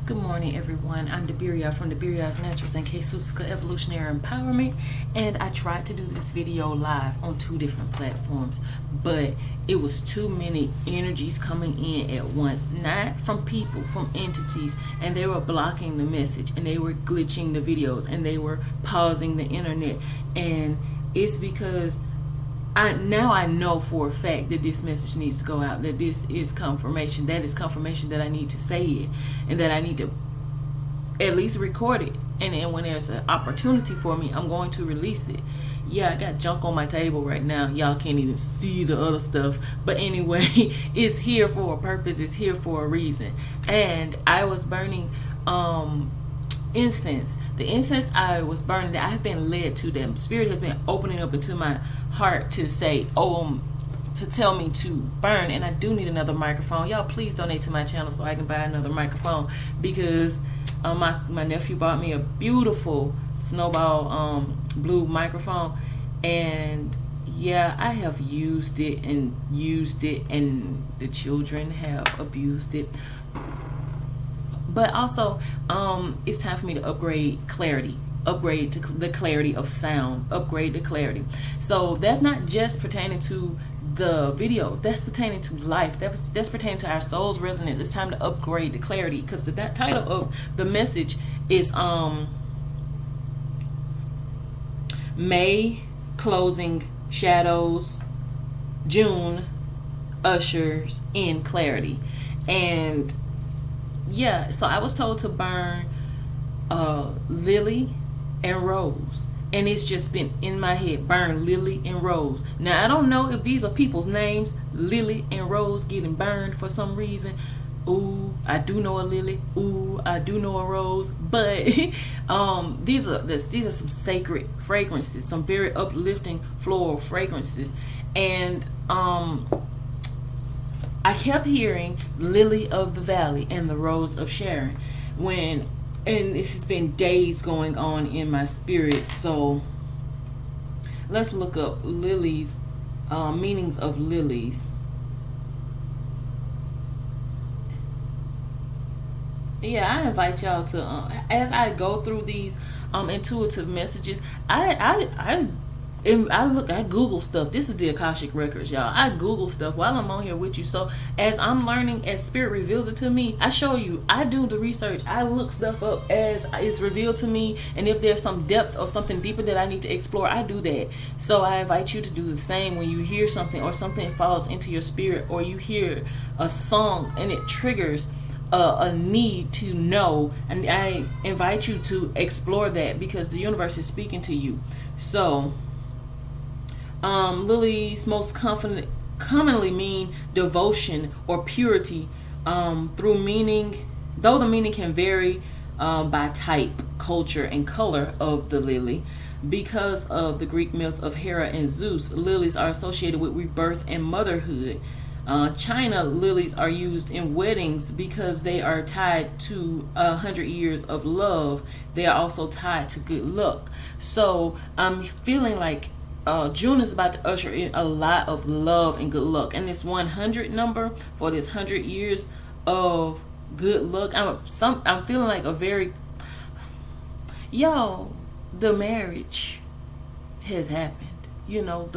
Good morning, everyone. I'm Debiria from Debiria's Naturals and Kesuska Evolutionary Empowerment, and I tried to do this video live on 2 different platforms, but it was too many energies coming in at once, not from people, from entities, and they were blocking the message, and they were glitching the videos, and they were pausing the internet. And it's because I know for a fact that this message needs to go out, that this is confirmation. That is confirmation that I need to say it, and that I need to at least record it. And then when there's an opportunity for me, I'm going to release it. Yeah, I got junk on my table right now. Y'all can't even see the other stuff. But anyway, it's here for a purpose. It's here for a reason. And I was burning incense. The incense I was burning, that I have been led to them. Spirit has been opening up into my heart to say, to tell me to burn. And I do need another microphone. Y'all please donate to my channel so I can buy another microphone, because my nephew bought me a beautiful snowball blue microphone, and yeah, I have used it, and the children have abused it. But also, it's time for me to upgrade to the clarity of sound, upgrade the clarity. So that's not just pertaining to the video, that's pertaining to life, that's pertaining to our soul's resonance. It's time to upgrade the clarity, because the title of the message is May closing shadows, June ushers in clarity. And yeah, so I was told to burn lily and rose, and it's just been in my head, burn lily and rose. Now I don't know if these are people's names, Lily and Rose, getting burned for some reason. Ooh, I do know a lily. Ooh, I do know a rose. But these are some sacred fragrances, some very uplifting floral fragrances. And I kept hearing Lily of the Valley and the Rose of Sharon, and this has been days going on in my spirit. So let's look up lilies, meanings of lilies. Yeah, I invite y'all to, as I go through these intuitive messages, I Google stuff. This is the Akashic Records, y'all. I Google stuff while I'm on here with you. So as I'm learning, as Spirit reveals it to me, I show you. I do the research. I look stuff up as it's revealed to me. And if there's some depth or something deeper that I need to explore, I do that. So I invite you to do the same when you hear something, or something falls into your spirit, or you hear a song and it triggers a need to know. And I invite you to explore that, because the universe is speaking to you. So lilies most commonly mean devotion or purity, through meaning, though the meaning can vary by type, culture, and color of the lily. Because of the Greek myth of Hera and Zeus, lilies are associated with rebirth and motherhood. China lilies are used in weddings because they are tied to 100 years of love. They are also tied to good luck. So I'm feeling like June is about to usher in a lot of love and good luck, and this 100 number for this 100 years of good luck. I'm feeling like a very, the marriage has happened. You know,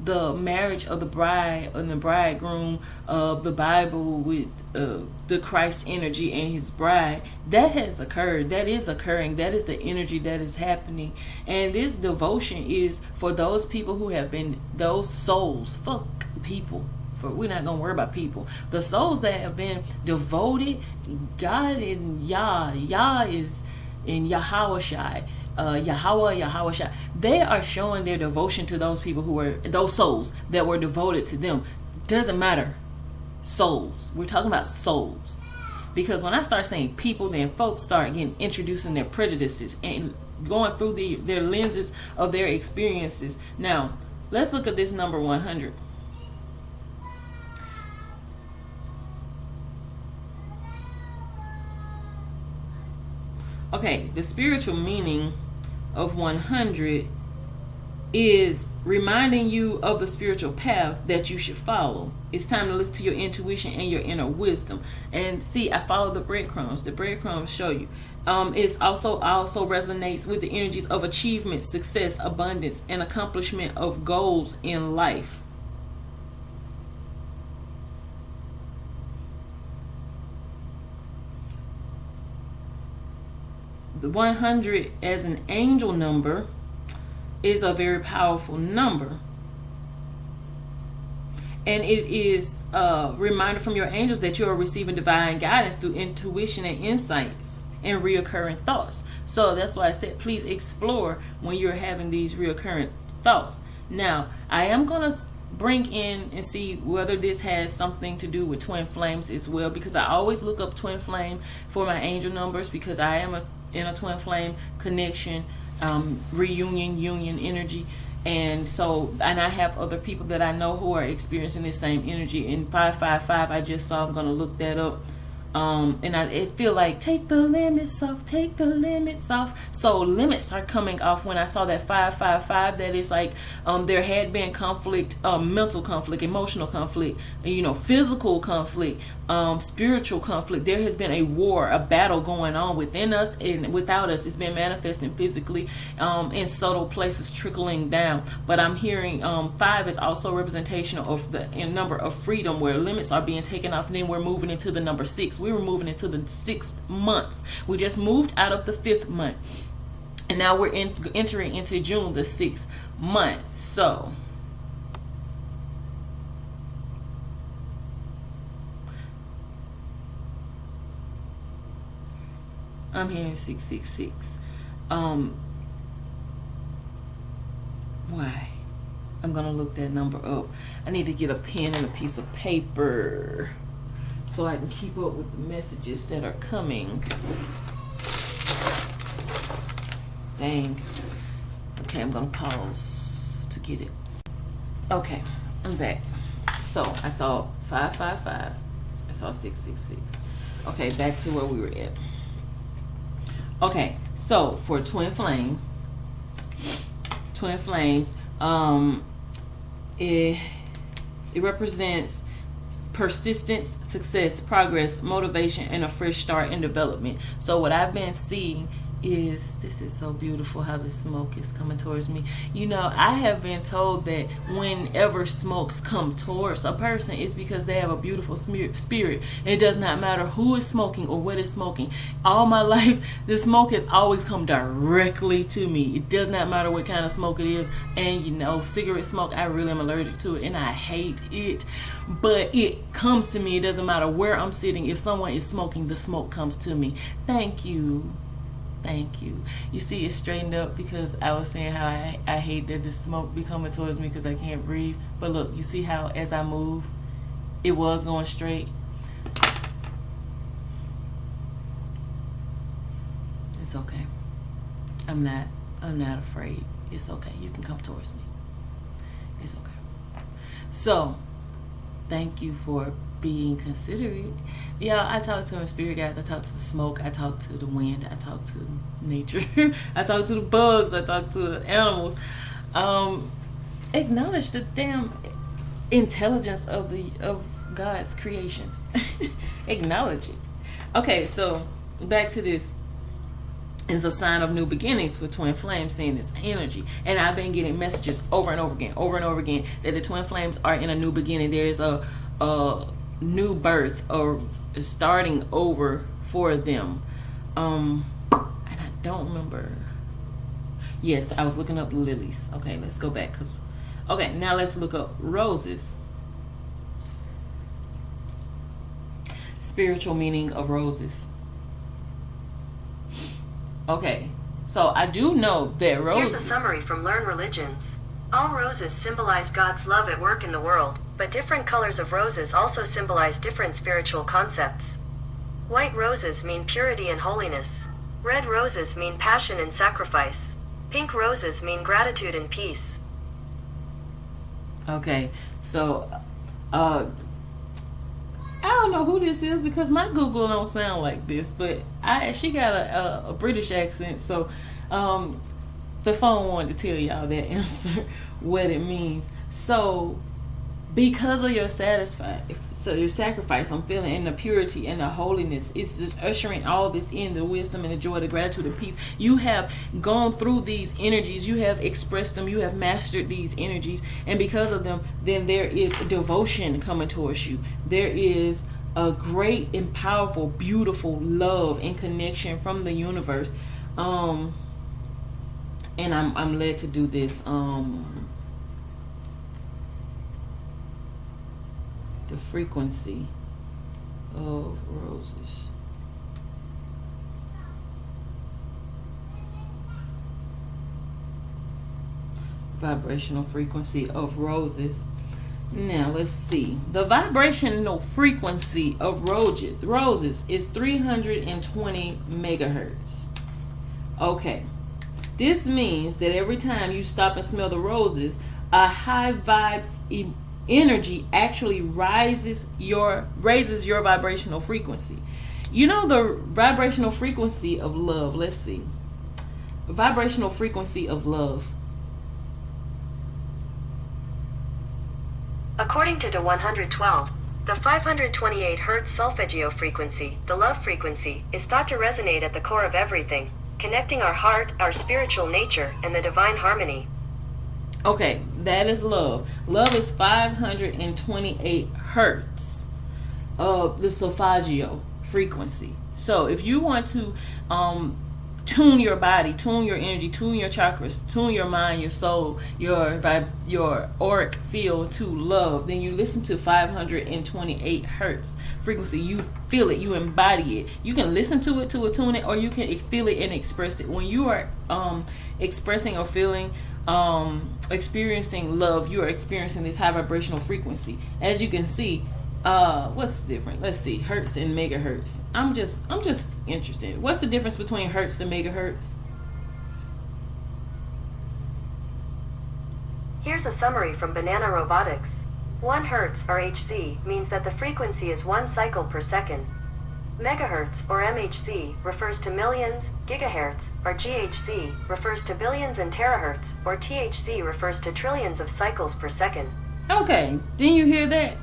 the marriage of the bride and the bridegroom of the Bible with the Christ energy and his bride, that has occurred. That is occurring. That is the energy that is happening. And this devotion is for those people who have been, those souls, fuck people. We're not gonna worry about people. The souls that have been devoted, God and Yah is in Yahweh Shai. Yahweh Shai. They are showing their devotion to those people who were, those souls that were devoted to them. Doesn't matter. Souls. We're talking about souls. Because when I start saying people, then folks start introducing their prejudices and going through their lenses of their experiences. Now, let's look at this number 100. Okay, the spiritual meaning of 100 is reminding you of the spiritual path that you should follow. It's time to listen to your intuition and your inner wisdom. And see, I follow the breadcrumbs. The breadcrumbs show you. It's also resonates with the energies of achievement, success, abundance, and accomplishment of goals in life. The 100 as an angel number is a very powerful number, and it is a reminder from your angels that you are receiving divine guidance through intuition and insights and reoccurring thoughts. So that's why I said please explore when you're having these reoccurring thoughts. Now I am going to bring in and see whether this has something to do with twin flames as well, because I always look up twin flame for my angel numbers, because I am in a twin flame connection, reunion, union energy. And so, and I have other people that I know who are experiencing the same energy. In 555, I just saw, I'm going to look that up. And it feel like take the limits off, take the limits off. So limits are coming off when I saw that 555. That is like there had been conflict, mental conflict, emotional conflict, physical conflict, spiritual conflict. There has been a war, a battle going on within us and without us. It's been manifesting physically in subtle places, trickling down. But I'm hearing 5 is also representational of the number of freedom, where limits are being taken off. And then we're moving into the number 6. We were moving into the 6th month. We just moved out of the 5th month, and now we're entering into June, the 6th month. So I'm hearing 666. Why? I'm gonna look that number up. I need to get a pen and a piece of paper so I can keep up with the messages that are coming. Dang. Okay, I'm gonna pause to get it. Okay, I'm back. So I saw 555. I saw 666. Okay, back to where we were at. Okay, so for twin flames, it represents persistence, success, progress, motivation, and a fresh start in development. So what I've been seeing is, this is so beautiful how the smoke is coming towards me. I have been told that whenever smokes come towards a person, it's because they have a beautiful spirit. And it does not matter who is smoking or what is smoking. All my life, the smoke has always come directly to me. It does not matter what kind of smoke it is. And cigarette smoke, I really am allergic to it and I hate it. But it comes to me. It doesn't matter where I'm sitting. If someone is smoking, the smoke comes to me. Thank you. Thank you. You see, it's straightened up because I was saying how I hate that the smoke be coming towards me because I can't breathe. But look, you see how as I move, it was going straight. It's okay. I'm not afraid. It's okay. You can come towards me. It's okay. So, thank you for being considerate. Yeah, I talk to spirit guides. I talk to the smoke. I talk to the wind. I talk to nature. I talk to the bugs. I talk to the animals. Acknowledge the damn intelligence of God's creations. Acknowledge it. Okay, so back to this. It's a sign of new beginnings for twin flames, seeing this energy. And I've been getting messages over and over again, that the twin flames are in a new beginning. There is a new birth or starting over for them. And I don't remember. Yes, I was looking up lilies. Okay, let's go back. Okay, now let's look up roses. Spiritual meaning of roses. Okay, so I do know that roses... Here's a summary from Learn Religions. All roses symbolize God's love at work in the world, but different colors of roses also symbolize different spiritual concepts. White roses mean purity and holiness. Red roses mean passion and sacrifice. Pink roses mean gratitude and peace. Okay, so I don't know who this is because my Google don't sound like this, but she got a British accent, so the phone wanted to tell y'all that answer, what it means. So because of your your sacrifice, I'm feeling, and the purity and the holiness, it's just ushering all this in, the wisdom and the joy, the gratitude and peace. You have gone through these energies, you have expressed them, you have mastered these energies, and because of them, then there is devotion coming towards you. There is a great and powerful, beautiful love and connection from the universe. And I'm led to do this. The frequency of roses. Vibrational frequency of roses. Now let's see. The vibrational frequency of roses is 320 megahertz. Okay. This means that every time you stop and smell the roses, a high vibe energy actually raises your vibrational frequency. You know the vibrational frequency of love. Let's see. Vibrational frequency of love. According to the 112, the 528 Hertz solfeggio frequency, the love frequency, is thought to resonate at the core of everything, connecting our heart, our spiritual nature, and the divine harmony. Okay, that is love. Love is 528 hertz of the solfeggio frequency. So if you want to tune your body, tune your energy, tune your chakras, tune your mind, your soul, your auric field to love, then you listen to 528 hertz frequency. You feel it, you embody it. You can listen to it to attune it, or you can feel it and express it. When you are expressing or feeling, experiencing love, you are experiencing this high vibrational frequency. As you can see, what's different? Let's see, Hertz and Megahertz. I'm just interested. What's the difference between Hertz and Megahertz? Here's a summary from Banana Robotics. 1 Hertz, or Hz, means that the frequency is 1 cycle per second. Megahertz, or MHz, refers to millions. Gigahertz, or GHz, refers to billions, and terahertz, or THz, refers to trillions of cycles per second. Okay, didn't you hear that?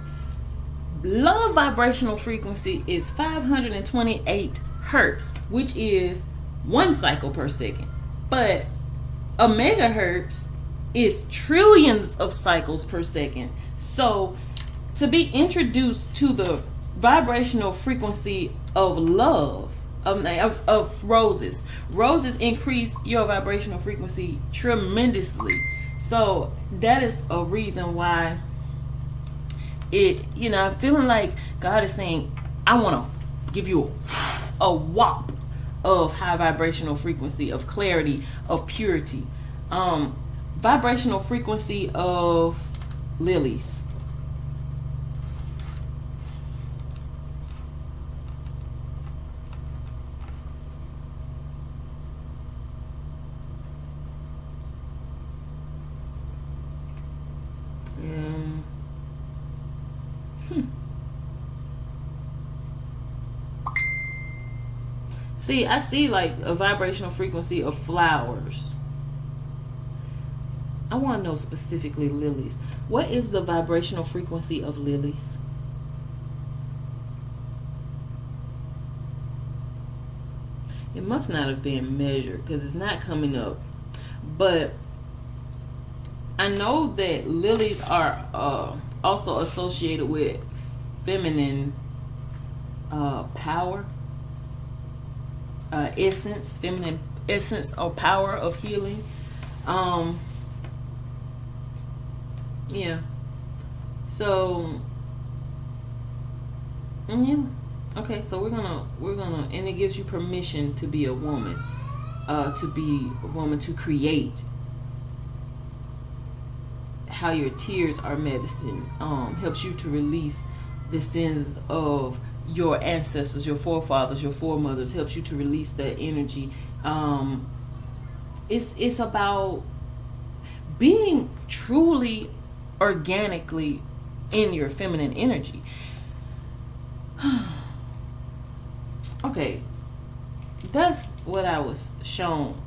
Love vibrational frequency is 528 hertz, which is 1 cycle per second. But a megahertz is trillions of cycles per second. So to be introduced to the vibrational frequency of love, of roses increase your vibrational frequency tremendously. So that is a reason why I'm feeling like God is saying, I want to give you a whop of high vibrational frequency, of clarity, of purity. Vibrational frequency of lilies. See, I see like a vibrational frequency of flowers. I want to know specifically lilies. What is the vibrational frequency of lilies? It must not have been measured because it's not coming up. But I know that lilies are also associated with feminine power. Essence, feminine essence or power of healing. Yeah. So yeah. Okay, so we're gonna and it gives you permission to be a woman, to create. How your tears are medicine helps you to release the sins of your ancestors, your forefathers, your foremothers, helps you to release that energy. It's about being truly organically in your feminine energy. Okay, that's what I was shown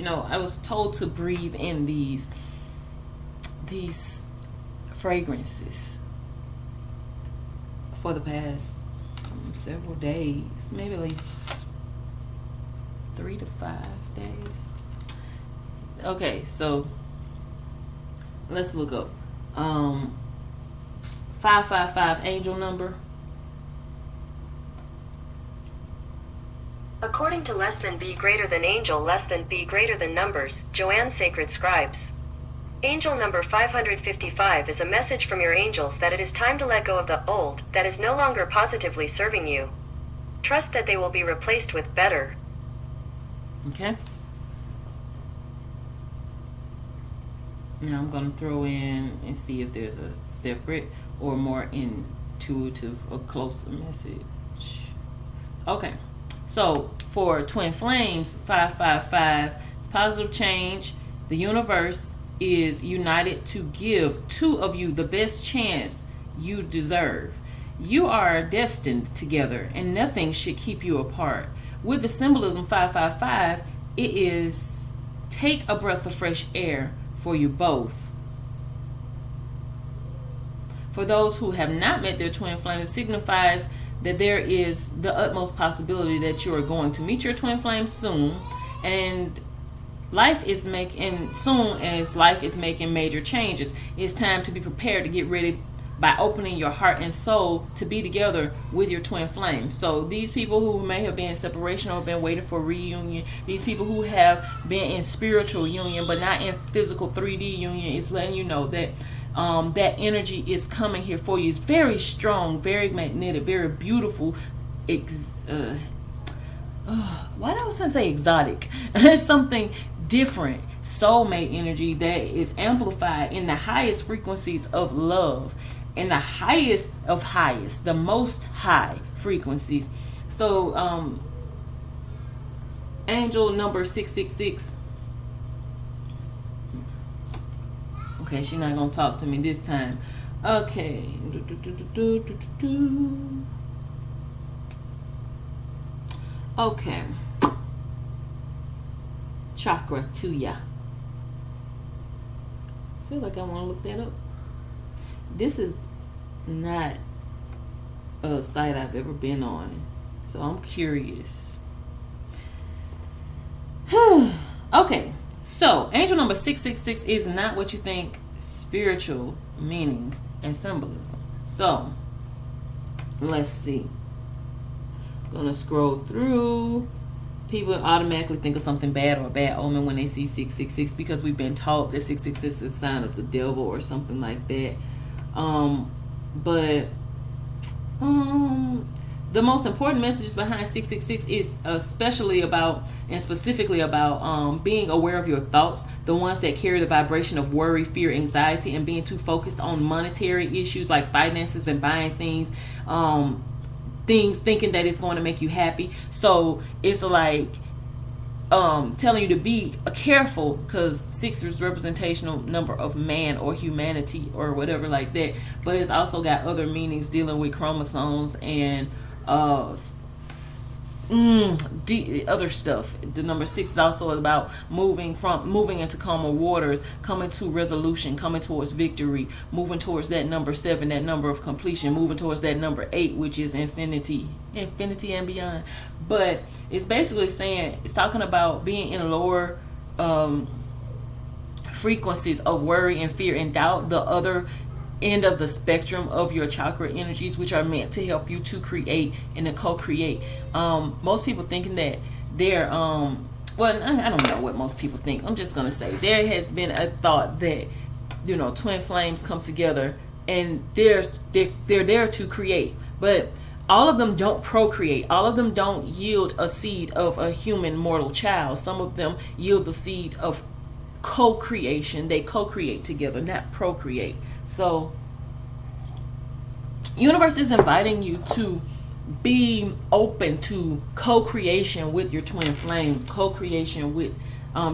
I was told to breathe in these fragrances for the past several days, maybe like 3 to 5 days. Okay, so let's look up 555 angel number. According to less than B greater than angel less than B greater than numbers, Joanne Sacred Scribes. Angel number 555 is a message from your angels that it is time to let go of the old that is no longer positively serving you. Trust that they will be replaced with better. Okay. Now I'm going to throw in and see if there's a separate or more intuitive or closer message. Okay. So for Twin Flames 555, it's positive change. The universe is united to give two of you the best chance you deserve. You are destined together and nothing should keep you apart. With the symbolism 555, it is take a breath of fresh air for you both. For those who have not met their twin flame, it signifies that there is the utmost possibility that you are going to meet your twin flame soon, and soon as life is making major changes. It's time to be prepared to get ready by opening your heart and soul to be together with your twin flame. So these people who may have been in separation or been waiting for reunion, these people who have been in spiritual union but not in physical 3D union, it's letting you know that that energy is coming here for you. It's very strong, very magnetic, very beautiful. Why did I was going to say exotic? It's something different. Soulmate energy that is amplified in the highest frequencies of love, in the highest of highest, the most high frequencies. So angel number 666. Okay, she's not gonna talk to me this time. Okay. Okay. Chakra to ya. I feel like I want to look that up. This is not a site I've ever been on, so I'm curious. Okay, so angel number 666 is not what you think spiritual meaning and symbolism. So let's see. I'm gonna scroll through. People automatically think of something bad or a bad omen when they see 666 because we've been taught that 666 is a sign of the devil or something like that. But the most important messages behind 666 is especially about and specifically about being aware of your thoughts, the ones that carry the vibration of worry, fear, anxiety, and being too focused on monetary issues like finances and buying things, thinking that it's going to make you happy. So it's like telling you to be careful, because 6 is representational number of man or humanity or whatever like that, but it's also got other meanings dealing with chromosomes and other stuff. The number 6 is also about moving into calmer waters, coming to resolution, coming towards victory, moving towards that number 7, that number of completion, moving towards that number 8, which is infinity and beyond. But it's basically saying, it's talking about being in lower frequencies of worry and fear and doubt, the other end of the spectrum of your chakra energies, which are meant to help you to create and to co-create. Most people thinking that they're well, I don't know what most people think. I'm just gonna say there has been a thought that, twin flames come together and they're there to create, but all of them don't procreate. All of them don't yield a seed of a human mortal child. Some of them yield the seed of co-creation. They co-create together, not procreate. So universe is inviting you to be open to co-creation with your twin flame, co-creation with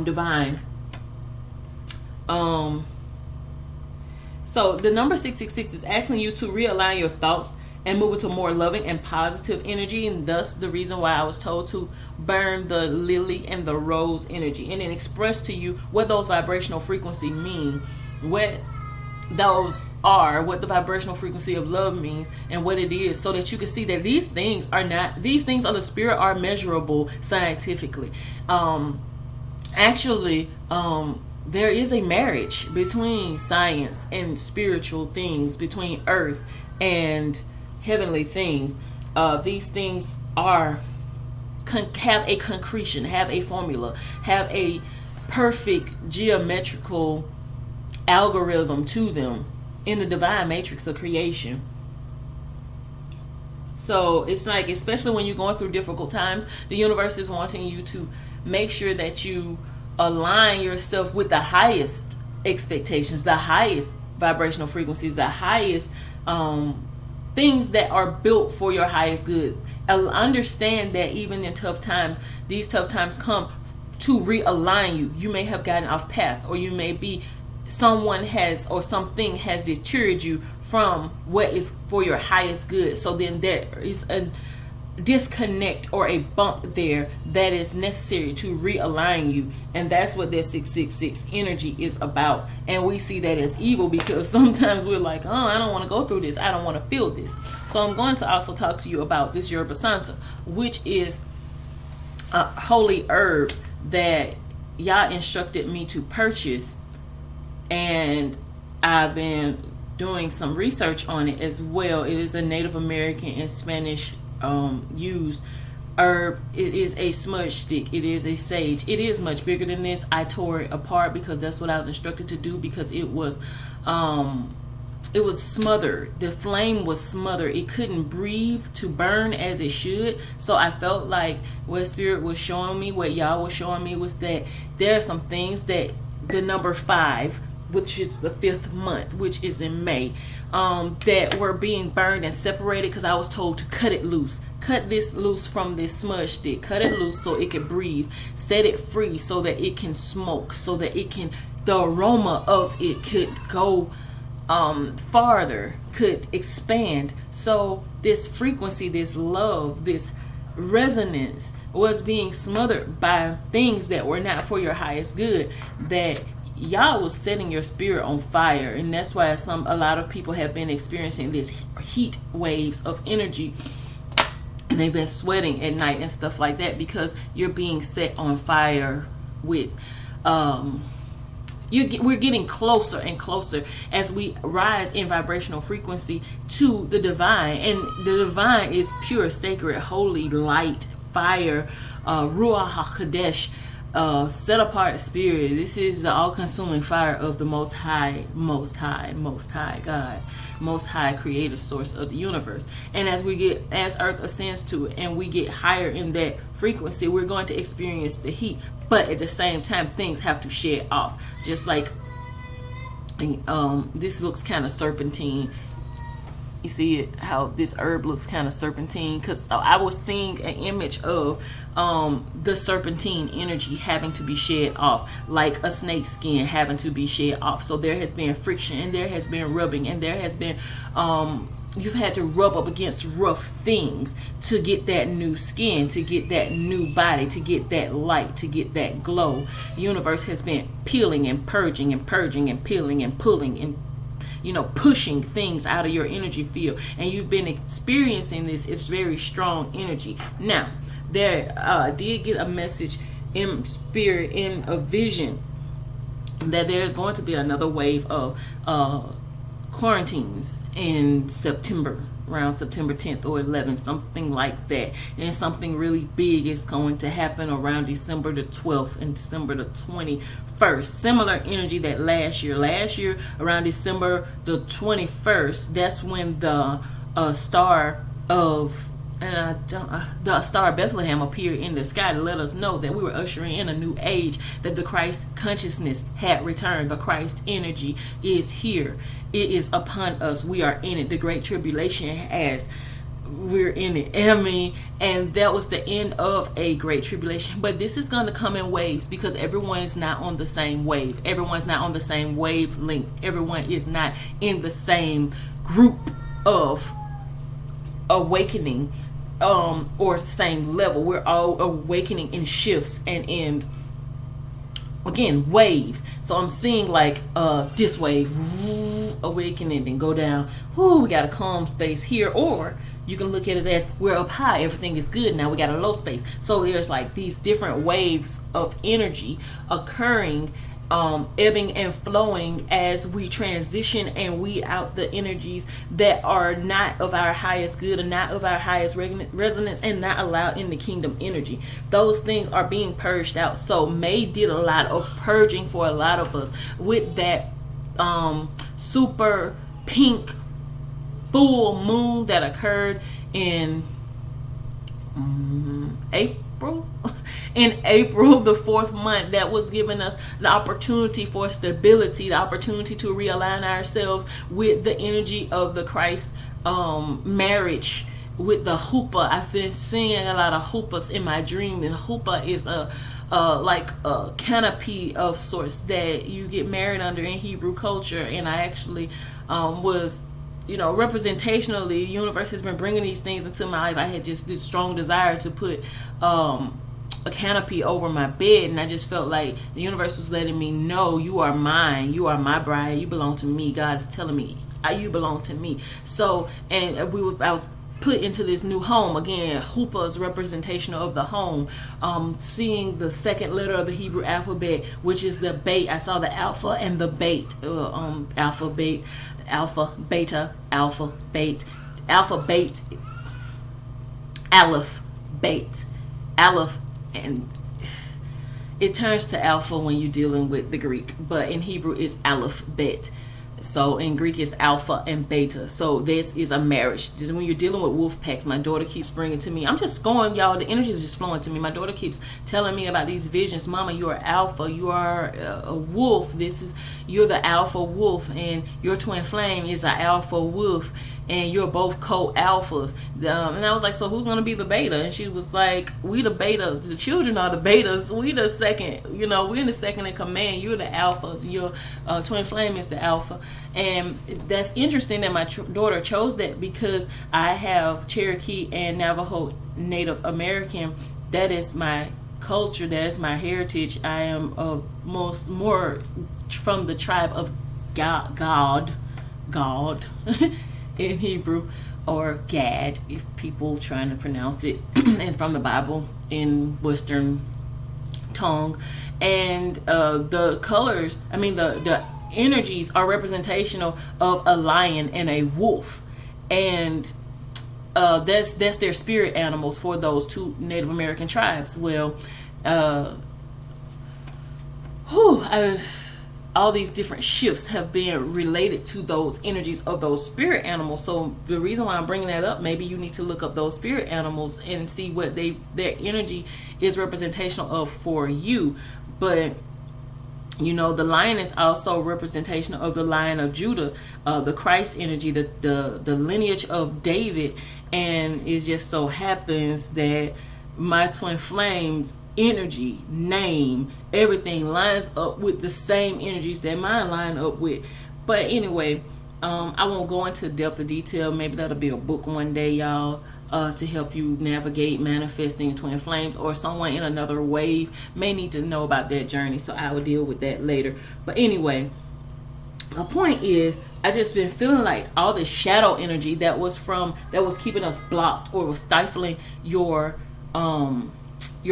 divine. So the number 666 is asking you to realign your thoughts and move into more loving and positive energy. And thus the reason why I was told to burn the lily and the rose energy, and then express to you what those vibrational frequency mean, what those are, what the vibrational frequency of love means, and what it is, so that you can see that these things of the spirit are measurable scientifically. There is a marriage between science and spiritual things, between earth and heavenly things. These things have a concretion, have a formula, have a perfect geometrical algorithm to them in the divine matrix of creation. So it's like, especially when you're going through difficult times, the universe is wanting you to make sure that you align yourself with the highest expectations, the highest vibrational frequencies, the highest things that are built for your highest good. Understand that even in tough times, these tough times come to realign you. You may have gotten off path, or you may be someone has, or something has deterred you from what is for your highest good. So then there is a disconnect or a bump there that is necessary to realign you, and that's what that 666 energy is about. And we see that as evil because sometimes we're like, oh, I don't want to go through this, I don't want to feel this. So I'm going to also talk to you about this yerba santa, which is a holy herb that y'all instructed me to purchase, and I've been doing some research on it as well. It is a Native American and Spanish used herb. It is a smudge stick. It is a sage. It is much bigger than this. I tore it apart because that's what I was instructed to do, because it was smothered. The flame was smothered. It couldn't breathe to burn as it should. So I felt like what Spirit was showing me, what y'all was showing me, was that there are some things that the number 5, which is the 5th month, which is in May, that were being burned and separated, because I was told to cut it loose. Cut this loose from this smudge stick. Cut it loose so it can breathe. Set it free so that it can smoke, so that it can, the aroma of it could go farther, could expand. So this frequency, this love, this resonance was being smothered by things that were not for your highest good, that y'all was setting your spirit on fire. And that's why a lot of people have been experiencing this heat waves of energy, and they've been sweating at night and stuff like that, because you're being set on fire with we're getting closer and closer as we rise in vibrational frequency to the divine. And the divine is pure, sacred, holy light, fire, Ruach HaKodesh, set apart spirit. This is the all-consuming fire of the most high God, most high creator source of the universe. And as Earth ascends to it and we get higher in that frequency, we're going to experience the heat. But at the same time, things have to shed off. Just like this looks kind of serpentine. You see it, how this herb looks kind of serpentine, because I was seeing an image of the serpentine energy having to be shed off, like a snake skin having to be shed off. So there has been friction, and there has been rubbing, and there has been you've had to rub up against rough things to get that new skin, to get that new body, to get that light, to get that glow. The universe has been peeling and purging and purging and peeling and pulling and pushing things out of your energy field, and you've been experiencing this. It's very strong energy. Now, there did get a message in spirit, in a vision, that there's going to be another wave of quarantines in September, around September 10th or 11th, something like that. And something really big is going to happen around December the 12th and December the 21st. Similar energy that last year around December the 21st, that's when the star of the star of Bethlehem appeared in the sky to let us know that we were ushering in a new age, that the Christ consciousness had returned. The Christ energy is here. It is upon us. We are in it. The Great Tribulation we're in it. And that was the end of a Great Tribulation. But this is going to come in waves, because everyone is not on the same wave. Everyone's not on the same wavelength. Everyone is not in the same group of awakening, or same level. We're all awakening in shifts and in, again, waves. So I'm seeing like this wave awakening and go down. We got a calm space here. Or you can look at it as we're up high, everything is good, now we got a low space. So there's like these different waves of energy occurring, ebbing and flowing as we transition and weed out the energies that are not of our highest good and not of our highest resonance and not allowed in the kingdom energy. Those things are being purged out. So May did a lot of purging for a lot of us with that super pink full moon that occurred in April. In April, the 4th month, that was giving us the opportunity for stability, the opportunity to realign ourselves with the energy of the Christ marriage, with the chuppah. I've been seeing a lot of chuppahs in my dream, and chuppah is like a canopy of sorts that you get married under in Hebrew culture. And I actually was, representationally, the universe has been bringing these things into my life. I had just this strong desire to put a canopy over my bed, and I just felt like the universe was letting me know, you are mine, you are my bride, you belong to me. God is telling me, you belong to me. So, and I was put into this new home. Again, chuppah is representation of the home. Seeing the second letter of the Hebrew alphabet, which is the bait. I saw the alpha and the bait. Alpha, beta, alpha, bait, alpha, bait, aleph, bait, aleph, and it turns to alpha when you're dealing with the Greek, but in Hebrew it's aleph, bet. So in Greek it's alpha and beta. So this is a marriage. This is when you're dealing with wolf packs. My daughter keeps bringing to me, I'm just going, y'all, the energy is just flowing to me. My daughter keeps telling me about these visions. Mama, you are alpha, you are a wolf. You're the alpha wolf, and your twin flame is an alpha wolf, and you're both co-alphas. And I was like, so who's going to be the beta? And she was like, we the beta, the children are the betas, we the second, we're in the second in command, you're the alphas, your twin flame is the alpha. And that's interesting that my daughter chose that, because I have Cherokee and Navajo Native American. That is my culture, that is my heritage. I am more from the tribe of God in Hebrew, or Gad if people trying to pronounce it, and from the Bible in Western tongue. And the colors, the energies are representational of a lion and a wolf, and that's their spirit animals for those two Native American tribes. Well, all these different shifts have been related to those energies of those spirit animals. So the reason why I'm bringing that up, maybe you need to look up those spirit animals and see what their energy is representational of for you. But the lion is also representation of the Lion of Judah, the Christ energy, the lineage of David. And it just so happens that my twin flames energy, name, everything lines up with the same energies that mine line up with. But anyway, I won't go into depth of detail. Maybe that'll be a book one day, y'all, to help you navigate manifesting twin flames, or someone in another wave may need to know about that journey, so I will deal with that later. But anyway, the point is, I just been feeling like all this shadow energy that was keeping us blocked, or was stifling your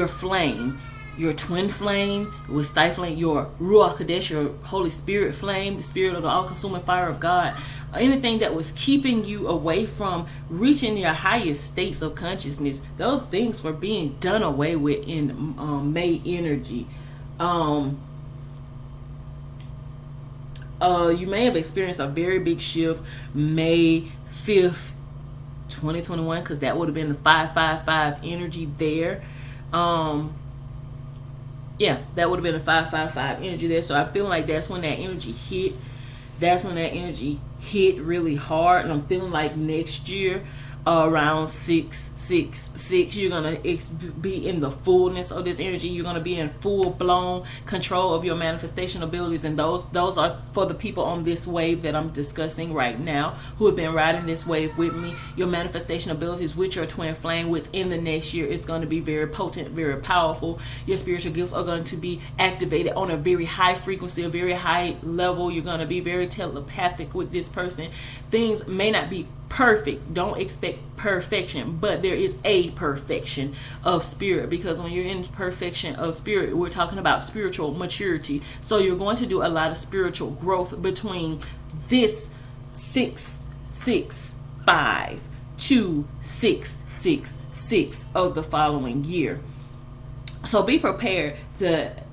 flame, your twin flame, was stifling your Ruach Kodesh, your Holy Spirit flame, the spirit of the all-consuming fire of God. Anything that was keeping you away from reaching your highest states of consciousness, those things were being done away with in May energy. You may have experienced a very big shift May 5th, 2021, because that would have been the 555 energy there. That would have been a 555 energy there. So I feel like that's when that energy hit. That's when that energy hit really hard. And I'm feeling like next year, around 666. You're gonna be in the fullness of this energy. You're gonna be in full-blown control of your manifestation abilities, and those are for the people on this wave that I'm discussing right now, who have been riding this wave with me. Your manifestation abilities with your twin flame within the next year is going to be very potent, very powerful. Your spiritual gifts are going to be activated on a very high frequency, a very high level. You're going to be very telepathic with this person. Things may not be perfect. Don't expect perfection, but there is a perfection of spirit, because when you're in perfection of spirit, we're talking about spiritual maturity. So you're going to do a lot of spiritual growth between this 665 to 666 of the following year. So be prepared that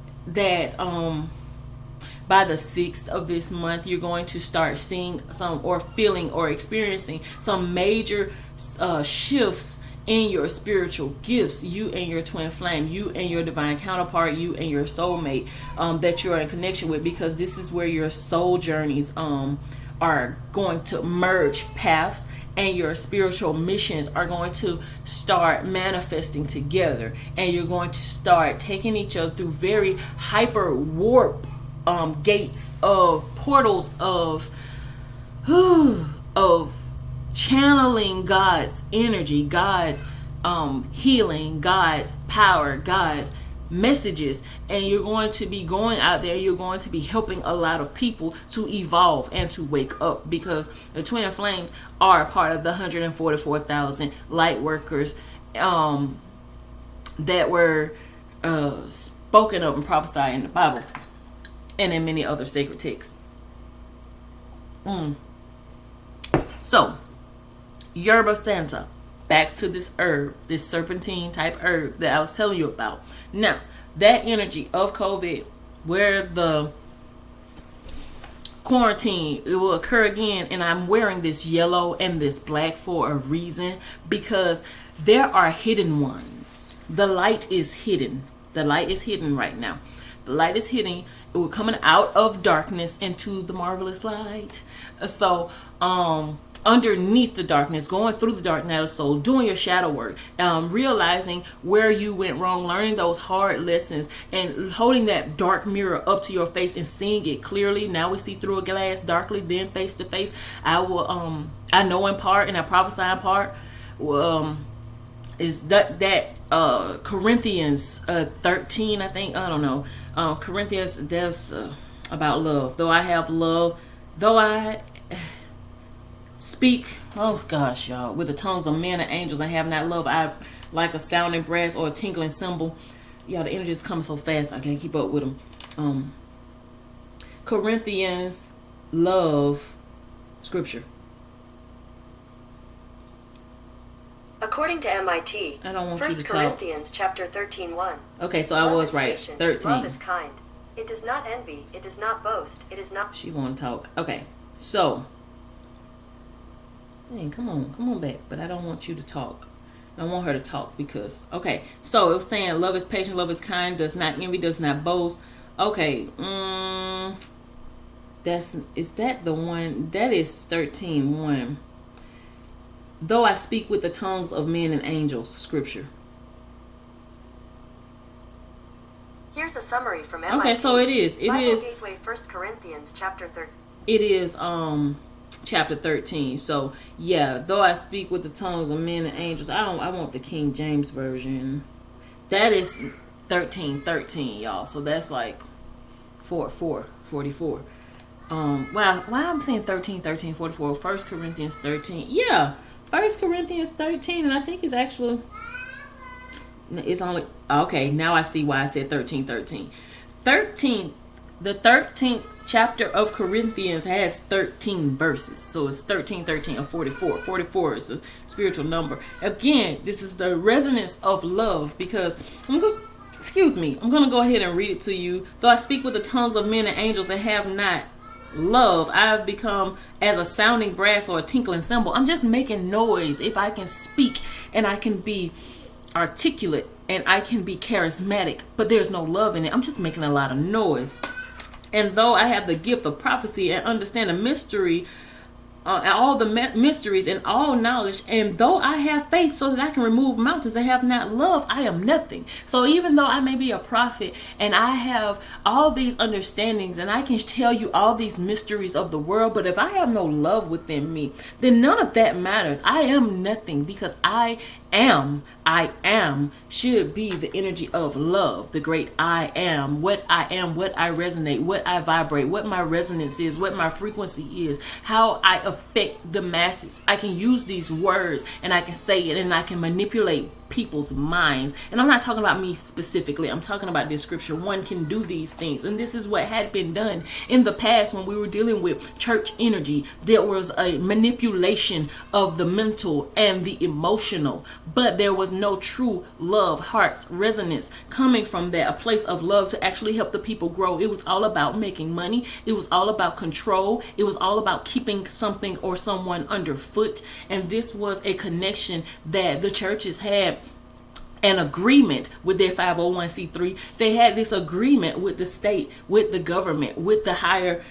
by the 6th of this month, you're going to start seeing some, or feeling, or experiencing some major shifts in your spiritual gifts. You and your twin flame, you and your divine counterpart, you and your soulmate that you're in connection with, because this is where your soul journeys are going to merge paths, and your spiritual missions are going to start manifesting together, and you're going to start taking each other through very hyper warp gates of portals of channeling God's energy, God's healing, God's power, God's messages. And you're going to be going out there, you're going to be helping a lot of people to evolve and to wake up, because the twin flames are a part of the 144,000 light workers that were spoken of and prophesied in the Bible and in many other sacred texts. So, Yerba Santa, back to this herb, this serpentine type herb that I was telling you about. Now, that energy of COVID, where the quarantine, it will occur again, and I'm wearing this yellow and this black for a reason, because there are hidden ones. The light is hidden. The light is hidden right now. The light is hidden. We're coming out of darkness into the marvelous light. So, underneath the darkness, going through the dark night of soul, doing your shadow work, realizing where you went wrong, learning those hard lessons, and holding that dark mirror up to your face and seeing it clearly. Now we see through a glass darkly, then face to face. I will, I know in part and I prophesy in part. Is that Corinthians 13, I think, I don't know. Corinthians, that's about love. Though I have love, though I speak, oh gosh, y'all, with the tongues of men and angels, I have not love, I like a sounding brass or a tinkling cymbal. Y'all, the energy is coming so fast, I can't keep up with them. Corinthians, love, scripture. According to MIT, I don't want 1 you to Corinthians talk. chapter 13:1. Okay, so I was right. Patient, 13. Love is kind. It does not envy. It does not boast. It is not. She want to talk. Okay, so. Dang, come on back. But I don't want you to talk. I want her to talk because. Okay, so it was saying love is patient, love is kind, does not envy, does not boast. Okay, is that the one? That is 13:1. Though I speak with the tongues of men and angels, scripture. Here's a summary from MIT. Okay, so it is. It Bible is. Gateway, 1 Corinthians chapter 13. It is chapter 13. So yeah, though I speak with the tongues of men and angels. I want the King James version. That is 13:13, y'all. So that's like 44. Why I'm saying 13:44. 1 Corinthians 13. Yeah. 1 Corinthians 13, and I think it's actually, it's only, okay, now I see why I said 13:13. The 13th chapter of Corinthians has 13 verses. So it's 13:13 and 44. 44 is a spiritual number. Again, this is the resonance of love, because I'm going to go ahead and read it to you. Though I speak with the tongues of men and angels and have not love, I have become as a sounding brass or a tinkling cymbal. I'm just making noise. If I can speak and I can be articulate and I can be charismatic, but there's no love in it, I'm just making a lot of noise. And though I have the gift of prophecy and understand the mystery and all the mysteries and all knowledge. And though I have faith so that I can remove mountains and have not love, I am nothing. So even though I may be a prophet and I have all these understandings and I can tell you all these mysteries of the world, but if I have no love within me, then none of that matters. I am nothing, because I am should be the energy of love, the great I am, what I resonate, what I vibrate, what my resonance is, what my frequency is, how I affect the masses. I can use these words and I can say it and I can manipulate people's minds. And I'm not talking about me specifically, I'm talking about this scripture. One can do these things, and this is what had been done in the past when we were dealing with church energy. There was a manipulation of the mental and the emotional, but there was no true love, heart's resonance coming from that, a place of love to actually help the people grow. It was all about making money. It was all about control. It was all about keeping something or someone underfoot. And this was a connection that the churches had an agreement with their 501c3. They had this agreement with the state, with the government, with the higher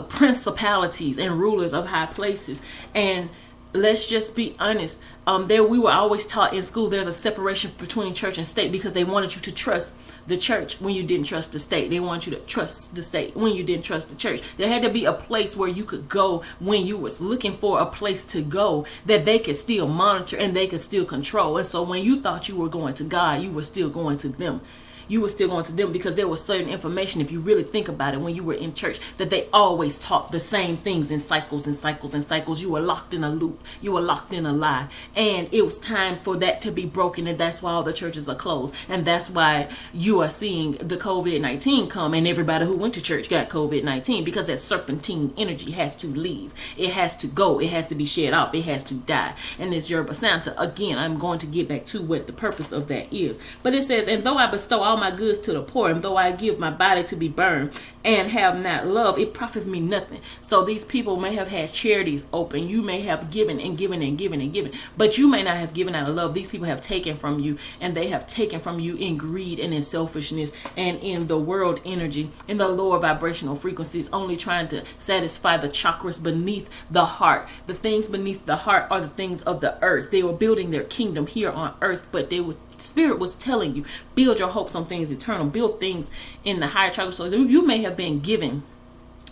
principalities and rulers of high places. And let's just be honest, there we were always taught in school there's a separation between church and state, because they wanted you to trust the church when you didn't trust the state. They want you to trust the state when you didn't trust the church. There had to be a place where you could go when you was looking for a place to go that they could still monitor and they could still control. And so when you thought you were going to God, you were still going to them. You were still going to them, because there was certain information, if you really think about it, when you were in church, that they always taught the same things in cycles and cycles and cycles. You were locked in a loop. You were locked in a lie. And it was time for that to be broken. And that's why all the churches are closed. And that's why you are seeing the COVID-19 come, and everybody who went to church got COVID-19, because that serpentine energy has to leave. It has to go. It has to be shed off. It has to die. And this Yoruba Santa, again, I'm going to get back to what the purpose of that is. But it says, and though I bestow all my goods to the poor, and though I give my body to be burned and have not love, it profits me nothing. So these people may have had charities open. You may have given and given and given and given, but you may not have given out of love. These people have taken from you, and they have taken from you in greed and in selfishness and in the world energy, in the lower vibrational frequencies, only trying to satisfy the chakras beneath the heart. The things beneath the heart are the things of the earth. They were building their kingdom here on earth, but they were Spirit was telling you, build your hopes on things eternal, build things in the higher chakra. So you may have been given,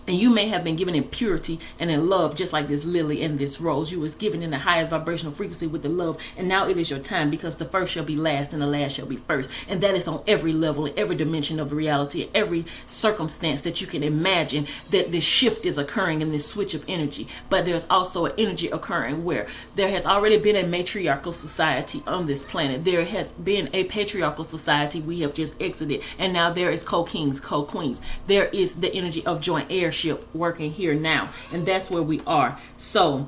and you may have been given in purity and in love, just like this lily and this rose. You was given in the highest vibrational frequency with the love, and now it is your time, because the first shall be last and the last shall be first. And that is on every level, in every dimension of reality, every circumstance that you can imagine, that this shift is occurring in this switch of energy. But there's also an energy occurring where there has already been a matriarchal society on this planet. There has been a patriarchal society we have just exited, and now there is co-kings, co-queens. There is the energy of joint heirship working here now, and that's where we are. So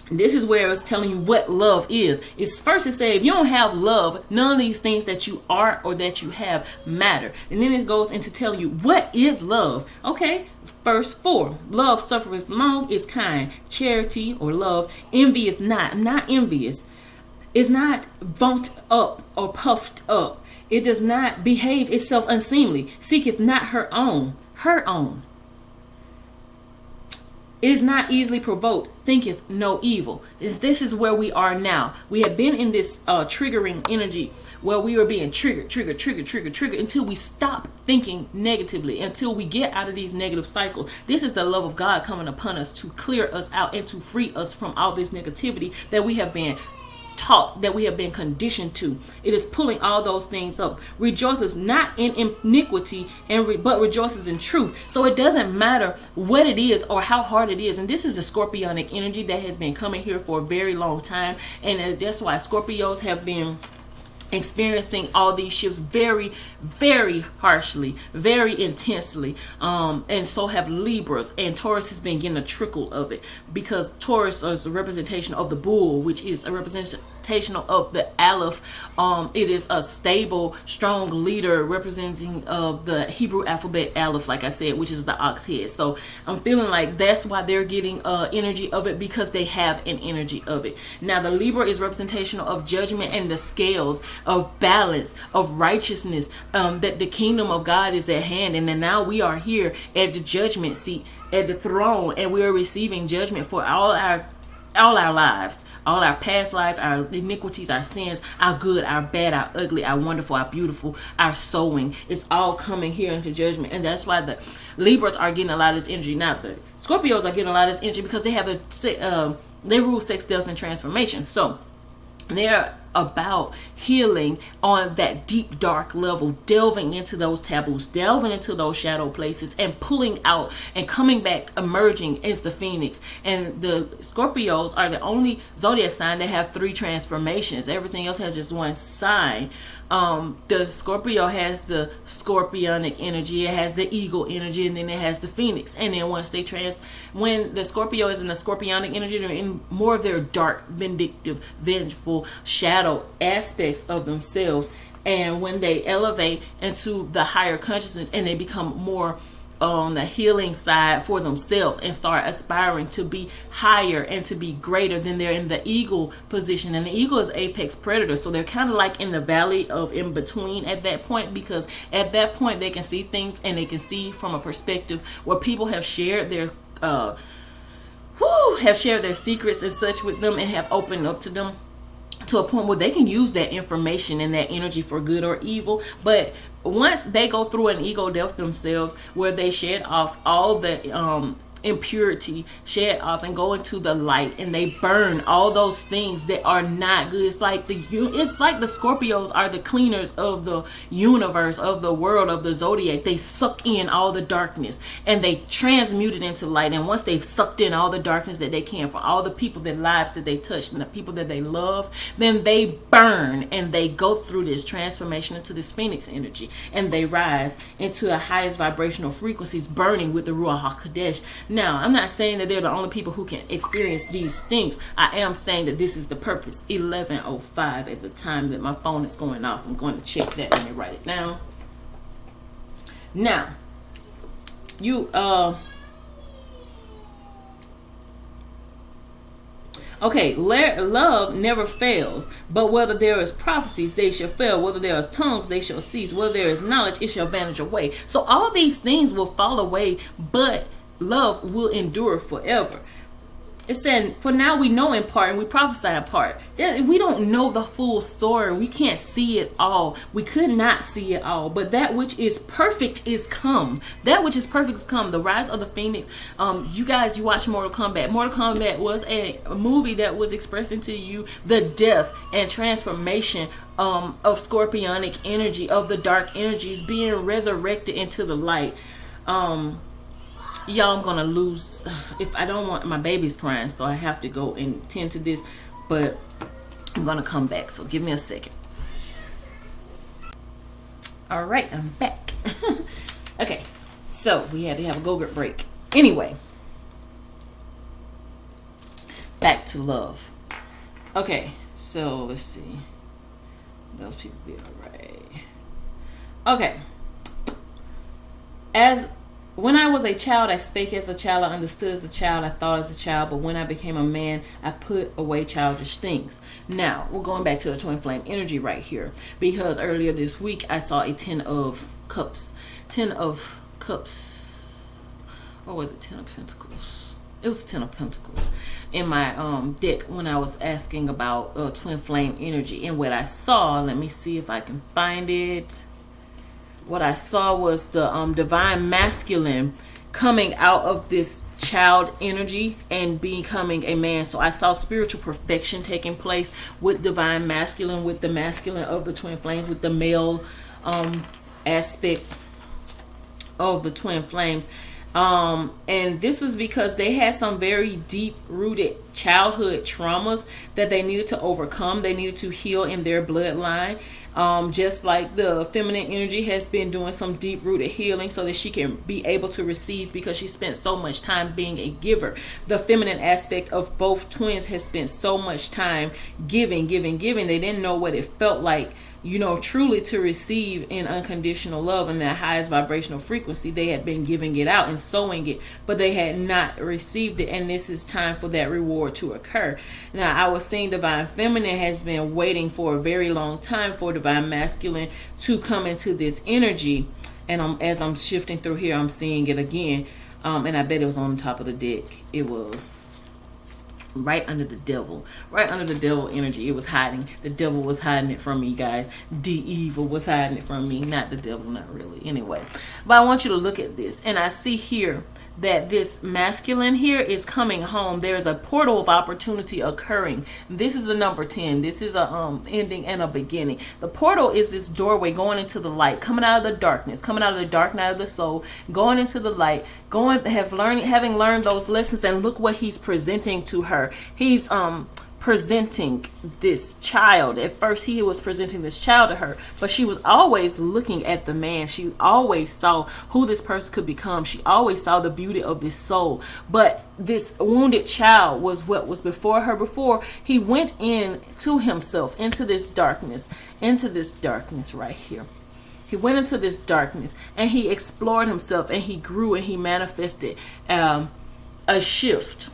this is where it's telling you what love is. It's first to say, if you don't have love, none of these things that you are or that you have matter. And then it goes into telling you what is love. Okay, verse 4, love suffereth long, is kind. Charity or love envieth not envious, is not vaunted up or puffed up. It does not behave itself unseemly, seeketh not her own. Is not easily provoked, thinketh no evil. This is where we are now. We have been in this triggering energy where we are being triggered until we stop thinking negatively, until we get out of these negative cycles. This is the love of God coming upon us to clear us out and to free us from all this negativity that we have been taught, that we have been conditioned to. It is pulling all those things up. Rejoices not in iniquity, but rejoices in truth. So it doesn't matter what it is or how hard it is. And this is the scorpionic energy that has been coming here for a very long time, and that's why Scorpios have been experiencing all these shifts very, very harshly, very intensely, and so have Libras, and Taurus has been getting a trickle of it, because Taurus is a representation of the bull, which is a representational of the Aleph. It is a stable, strong leader representing of the Hebrew alphabet Aleph, like I said, which is the ox head. So I'm feeling like that's why they're getting energy of it, because they have an energy of it. Now the Libra is representational of judgment and the scales of balance, of righteousness, that the kingdom of God is at hand. And then now we are here at the judgment seat, at the throne, and we are receiving judgment for all our lives, all our past life, our iniquities, our sins, our good, our bad, our ugly, our wonderful, our beautiful, our sowing. It's all coming here into judgment. And that's why the Libras are getting a lot of this energy. Now the Scorpios are getting a lot of this energy because they have they rule sex, death, and transformation. So they're about healing on that deep dark level, delving into those taboos, delving into those shadow places, and pulling out and coming back, emerging as the phoenix. And the Scorpios are the only zodiac sign that have 3 transformations. Everything else has just one sign. The Scorpio has the scorpionic energy, it has the eagle energy, and then it has the phoenix. And then once they when the Scorpio is in the scorpionic energy, they're in more of their dark, vindictive, vengeful, shadow aspects of themselves. And when they elevate into the higher consciousness and they become more on the healing side for themselves and start aspiring to be higher and to be greater, then they're in the eagle position. And the eagle is apex predator, so they're kind of like in the valley of in between at that point, because at that point they can see things and they can see from a perspective where people have shared their secrets and such with them and have opened up to them to a point where they can use that information and that energy for good or evil. But once they go through an ego death themselves, where they shed off all the impurity, shed off and go into the light, and they burn all those things that are not good. It's like the Scorpios are the cleaners of the universe, of the world, of the zodiac. They suck in all the darkness and they transmute it into light. And once they've sucked in all the darkness that they can for all the people, their lives that they touch and the people that they love, then they burn and they go through this transformation into this phoenix energy, and they rise into the highest vibrational frequencies, burning with the Ruach HaKodesh. Now, I'm not saying that they're the only people who can experience these things. I am saying that this is the purpose. 11:05 at the time that my phone is going off. I'm going to check that. Let me write it down. Now, okay, love never fails, but whether there is prophecies, they shall fail. Whether there is tongues, they shall cease. Whether there is knowledge, it shall vanish away. So all these things will fall away, but love will endure forever. It's saying, for now we know in part and we prophesy in part. We don't know the full story. We can't see it all. We could not see it all. But that which is perfect is come. That which is perfect is come. The rise of the phoenix. You guys, you watch Mortal Kombat. Mortal Kombat was a movie that was expressing to you the death and transformation of scorpionic energy, of the dark energies being resurrected into the light. Y'all, I'm gonna lose if I don't want, my baby's crying, so I have to go and tend to this, but I'm gonna come back, so give me a second. All right, I'm back. Okay, so we had to have a go-get break. Anyway, back to love. Okay, so let's see. Those people be all right. Okay. When I was a child, I spake as a child, I understood as a child, I thought as a child, but when I became a man, I put away childish things. Now, we're going back to the twin flame energy right here, because earlier this week, I saw a 10 of cups. 10 of cups. Or was it 10 of pentacles? It was 10 of pentacles in my deck when I was asking about twin flame energy. And what I saw, let me see if I can find it. What I saw was the divine masculine coming out of this child energy and becoming a man. So I saw spiritual perfection taking place with divine masculine, with the masculine of the twin flames, with the male aspect of the twin flames. And this was because they had some very deep rooted childhood traumas that they needed to overcome. They needed to heal in their bloodline. Just like the feminine energy has been doing some deep rooted healing so that she can be able to receive, because she spent so much time being a giver. The feminine aspect of both twins has spent so much time giving. They didn't know what it felt like, truly to receive in unconditional love in that highest vibrational frequency. They had been giving it out and sowing it, but they had not received it, and this is time for that reward to occur. Now, I was seeing Divine Feminine has been waiting for a very long time for Divine Masculine to come into this energy, and as I'm shifting through here, I'm seeing it again, and I bet it was on the top of the deck. It was right under the devil energy. It was hiding. The devil was hiding it from me, guys. The evil was hiding it from me, not the devil, not really. Anyway, but I want you to look at this, and I see here that this masculine here is coming home. There's a portal of opportunity occurring. This is a number 10. This is a ending and a beginning. The portal is this doorway going into the light, coming out of the darkness, coming out of the dark night of the soul, going into the light, having learned those lessons. And look what he's presenting to her. He's presenting this child. At first he was presenting this child to her, but she was always looking at the man. She always saw who this person could become. She always saw the beauty of this soul. But this wounded child was what was before her, before he went in to himself, into this darkness right here. He went into this darkness and he explored himself, and he grew, and he manifested a shift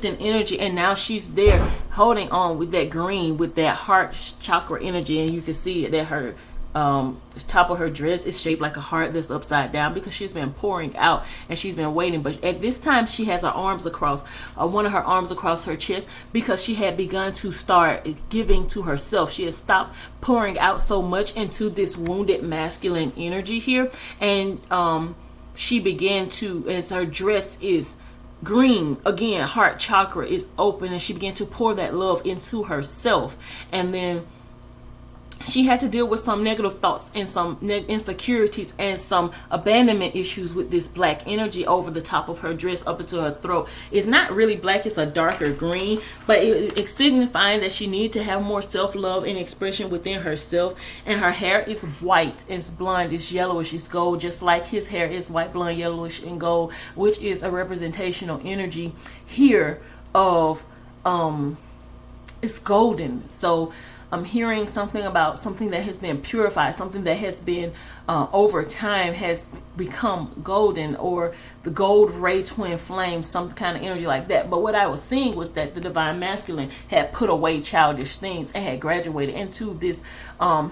in energy. And now she's there holding on with that green, with that heart chakra energy, and you can see that her top of her dress is shaped like a heart that's upside down, because she's been pouring out and she's been waiting. But at this time she has her arms across, one of her arms across her chest, because she had begun to start giving to herself. She had stopped pouring out so much into this wounded masculine energy here, and she began to, as her dress is green again, heart chakra is open, and she began to pour that love into herself. And then she had to deal with some negative thoughts and some insecurities and some abandonment issues with this black energy over the top of her dress up into her throat. It's not really black, it's a darker green, but it's signifying that she needed to have more self-love and expression within herself. And her hair is white, it's blonde, it's yellowish, it's gold, just like his hair is white, blonde, yellowish, and gold, which is a representational energy here of it's golden. So I'm hearing something about something that has been purified, something that has been over time has become golden, or the gold ray twin flame, some kind of energy like that. But what I was seeing was that the divine masculine had put away childish things and had graduated into this,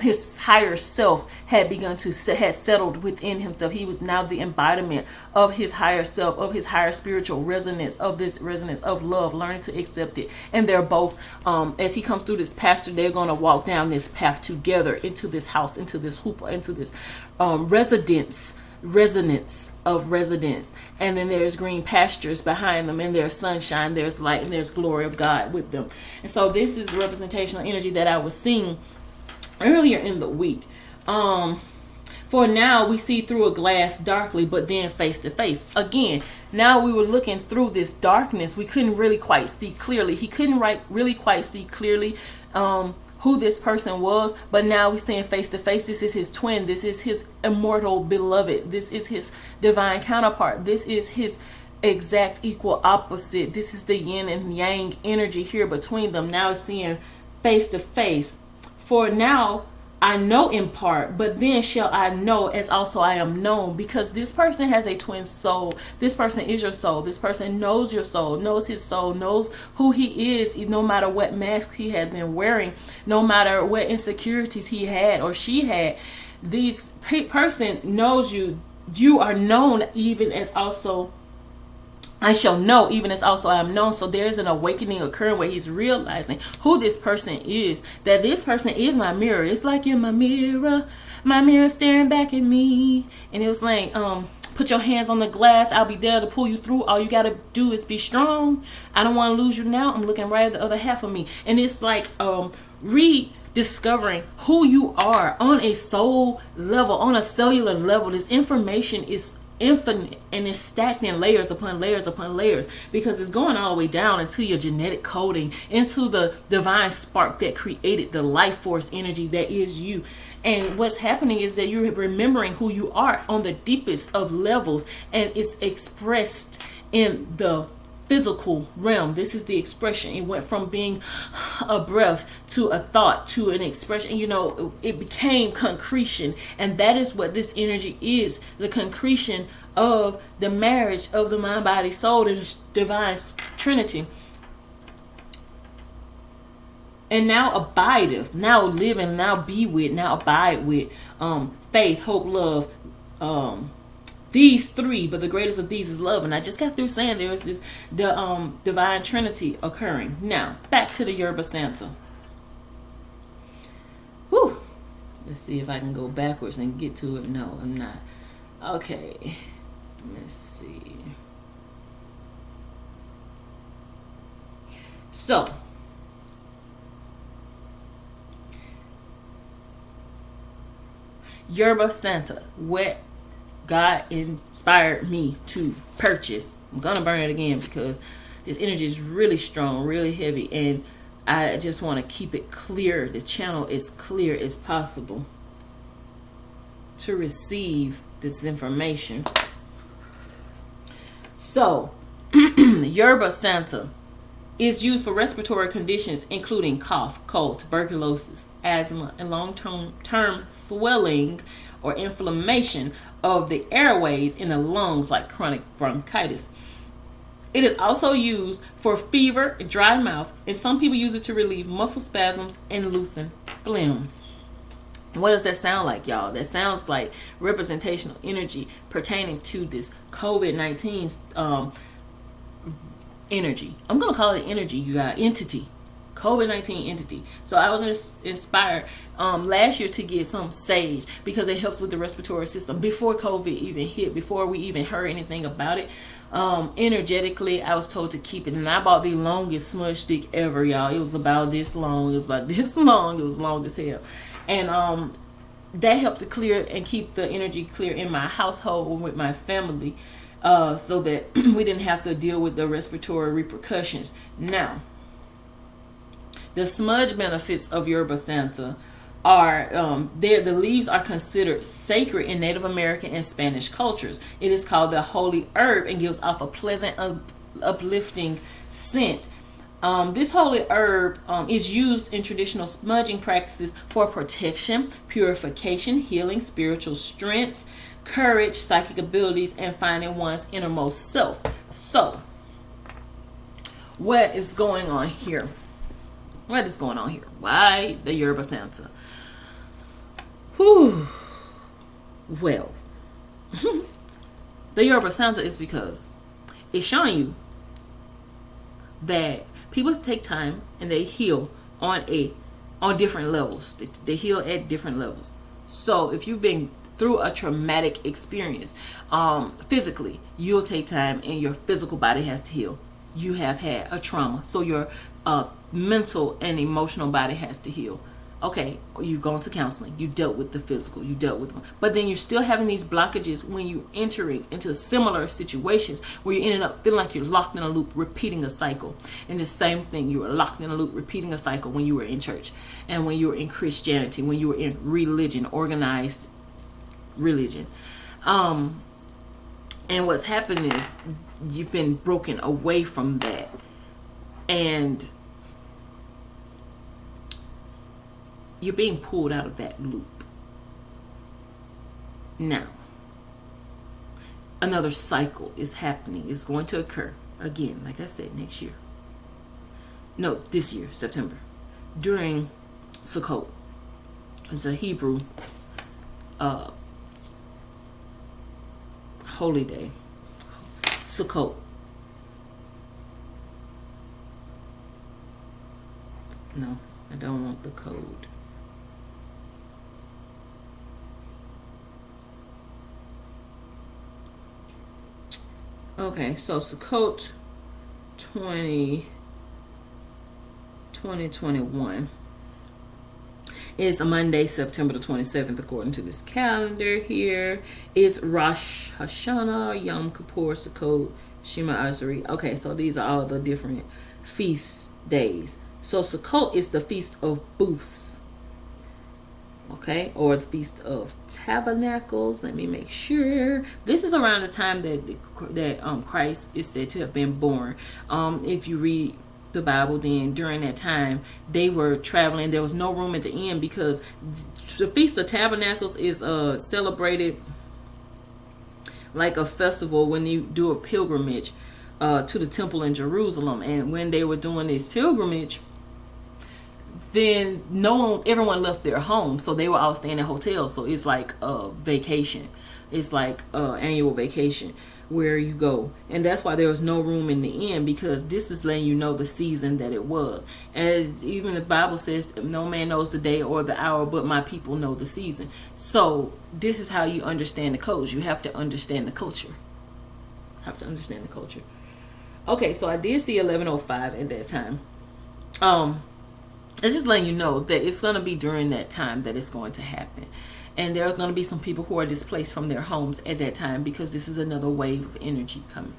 his higher self had begun to had settled within himself. He was now the embodiment of his higher self, of his higher spiritual resonance, of this resonance of love, learning to accept it. And they're both, as he comes through this pasture, they're going to walk down this path together into this house, into this hoop, into this resonance of residence. And then there's green pastures behind them, and there's sunshine, there's light, and there's glory of God with them. And so this is representational energy that I was seeing earlier in the week. For now, we see through a glass darkly, but then face to face. Again, now we were looking through this darkness. We couldn't really quite see clearly. He couldn't really quite see clearly who this person was, but now we're seeing face to face. This is his twin. This is his immortal beloved. This is his divine counterpart. This is his exact equal opposite. This is the yin and yang energy here between them. Now it's seeing face to face. For now, I know in part, but then shall I know as also I am known, because this person has a twin soul. This person is your soul. This person knows your soul, knows his soul, knows who he is, no matter what mask he had been wearing, no matter what insecurities he had or she had. This person knows you. You are known even as also I shall know, even as also I am known. So there's an awakening occurring where he's realizing who this person is, that this person is my mirror. It's like you're my mirror staring back at me. And it was like, put your hands on the glass. I'll be there to pull you through. All you got to do is be strong. I don't want to lose you now. I'm looking right at the other half of me. And it's like rediscovering who you are on a soul level, on a cellular level. This information is infinite, and it's stacked in layers upon layers upon layers, because it's going all the way down into your genetic coding, into the divine spark that created the life force energy that is you. And what's happening is that you're remembering who you are on the deepest of levels, and it's expressed in the physical realm. This is the expression. It went from being a breath to a thought to an expression. You know, it became concretion, and that is what this energy is, the concretion of the marriage of the mind, body, soul, the divine trinity. And now abideth, now living, now be with, now abide with, faith, hope, love, these three, but the greatest of these is love. And I just got through saying there is this divine trinity occurring. Now back to the Yerba Santa. Whew. Let's see if I can go backwards and get to it. No, I'm not. Okay, let's see. So Yerba Santa, what God inspired me to purchase. I'm gonna burn it again because this energy is really strong, really heavy, and I just want to keep it clear. The channel is clear as possible to receive this information. So Yerba Santa is used for respiratory conditions including cough, cold, tuberculosis, asthma, and long-term swelling or inflammation of the airways in the lungs, like chronic bronchitis. It is also used for fever, dry mouth, and some people use it to relieve muscle spasms and loosen phlegm. What does that sound like, y'all? That sounds like representational energy pertaining to this COVID-19 energy. I'm gonna call it energy, you got entity, COVID-19 entity. So I was inspired last year to get some sage because it helps with the respiratory system before COVID even hit, before we even heard anything about it. Energetically, I was told to keep it, and I bought the longest smudge stick ever, y'all. It was about this long. It was about this long. It was long as hell, and that helped to clear and keep the energy clear in my household with my family. So that we didn't have to deal with the respiratory repercussions. Now, the smudge benefits of Yerba Santa are the leaves are considered sacred in Native American and Spanish cultures. It is called the holy herb and gives off a pleasant, uplifting scent. This holy herb is used in traditional smudging practices for protection, purification, healing, spiritual strength, courage, psychic abilities, and finding one's innermost self. So, what is going on here? What is going on here? Why the Yerba Santa? Whew. Well, the Yerba Santa is because it's showing you that people take time and they heal on different levels. They heal at different levels. So if you've been through a traumatic experience, physically, you'll take time and your physical body has to heal. You have had a trauma, so your mental and emotional body has to heal. Okay, you've gone to counseling, you dealt with the physical, you dealt with them, but then you're still having these blockages when you're entering into similar situations where you ended up feeling like you're locked in a loop, repeating a cycle. And the same thing, you were locked in a loop, repeating a cycle when you were in church and when you were in Christianity, when you were in religion, organized religion. And what's happened is you've been broken away from that, and you're being pulled out of that loop. Now, another cycle is happening. It's going to occur again, like I said, next year. No, this year, September, during Sukkot. It's a Hebrew holy day, Sukkot. No, I don't want the code. Okay, so Sukkot 2021. It's a Monday, September the 27th, according to this calendar here. It's Rosh Hashanah, Yom Kippur, Sukkot, Shema Azari. Okay, so these are all the different feast days. So Sukkot is the Feast of Booths. Okay, or the Feast of Tabernacles. Let me make sure. This is around the time that Christ is said to have been born. If you read the Bible, then during that time they were traveling. There was no room at the inn because the Feast of Tabernacles is celebrated like a festival when you do a pilgrimage to the temple in Jerusalem. And when they were doing this pilgrimage, then everyone left their home, so they were all staying in hotels. So it's like a vacation. It's like annual vacation where you go, and that's why there was no room in the inn, because this is letting you know the season that it was. As even the Bible says, no man knows the day or the hour, but my people know the season. So this is how you understand the codes. You have to understand the culture. Okay, so I did see 1105 at that time. It's just letting you know that it's going to be during that time that it's going to happen. And there are going to be some people who are displaced from their homes at that time, because this is another wave of energy coming.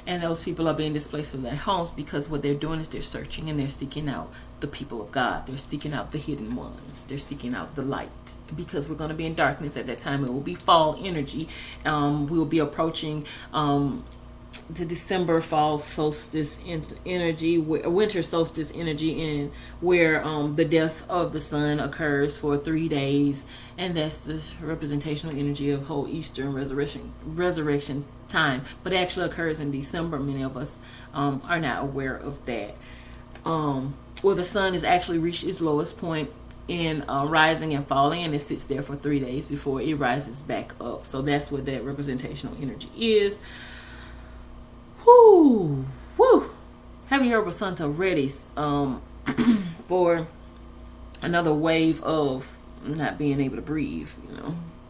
And those people are being displaced from their homes because what they're doing is they're searching and they're seeking out the people of God. They're seeking out the hidden ones. They're seeking out the light, because we're going to be in darkness at that time. It will be fall energy. We'll be approaching the December fall solstice energy, winter solstice energy, and where the death of the sun occurs for 3 days, and that's the representational energy of whole Easter and resurrection time. But it actually occurs in December. Many of us are not aware of that. Where the sun has actually reached its lowest point in rising and falling, and it sits there for 3 days before it rises back up. So that's what that representational energy is. Woo! Have your Basanta ready for another wave of not being able to breathe,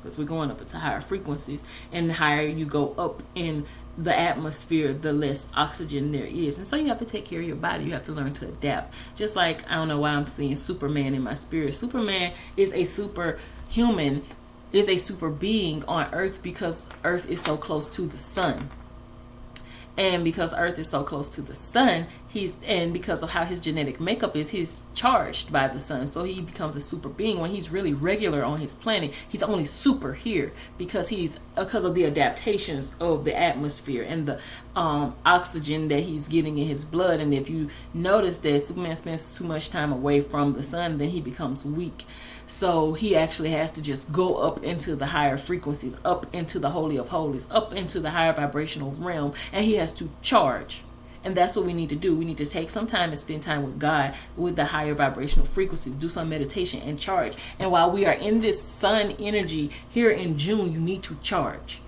because we're going up into higher frequencies, and the higher you go up in the atmosphere, the less oxygen there is. And so you have to take care of your body. You have to learn to adapt. Just like, I don't know why I'm seeing Superman in my spirit. Superman is a superhuman, is a super being on Earth, because Earth is so close to the sun. And because Earth is so close to the sun, and because of how his genetic makeup is, he's charged by the sun. So he becomes a super being. When he's really regular on his planet, he's only super here because of the adaptations of the atmosphere and the oxygen that he's getting in his blood. And if you notice that Superman spends too much time away from the sun, then he becomes weak. So he actually has to just go up into the higher frequencies, up into the Holy of Holies, up into the higher vibrational realm, and he has to charge. And that's what we need to do. We need to take some time and spend time with God, with the higher vibrational frequencies, do some meditation and charge. And while we are in this sun energy here in June, you need to charge.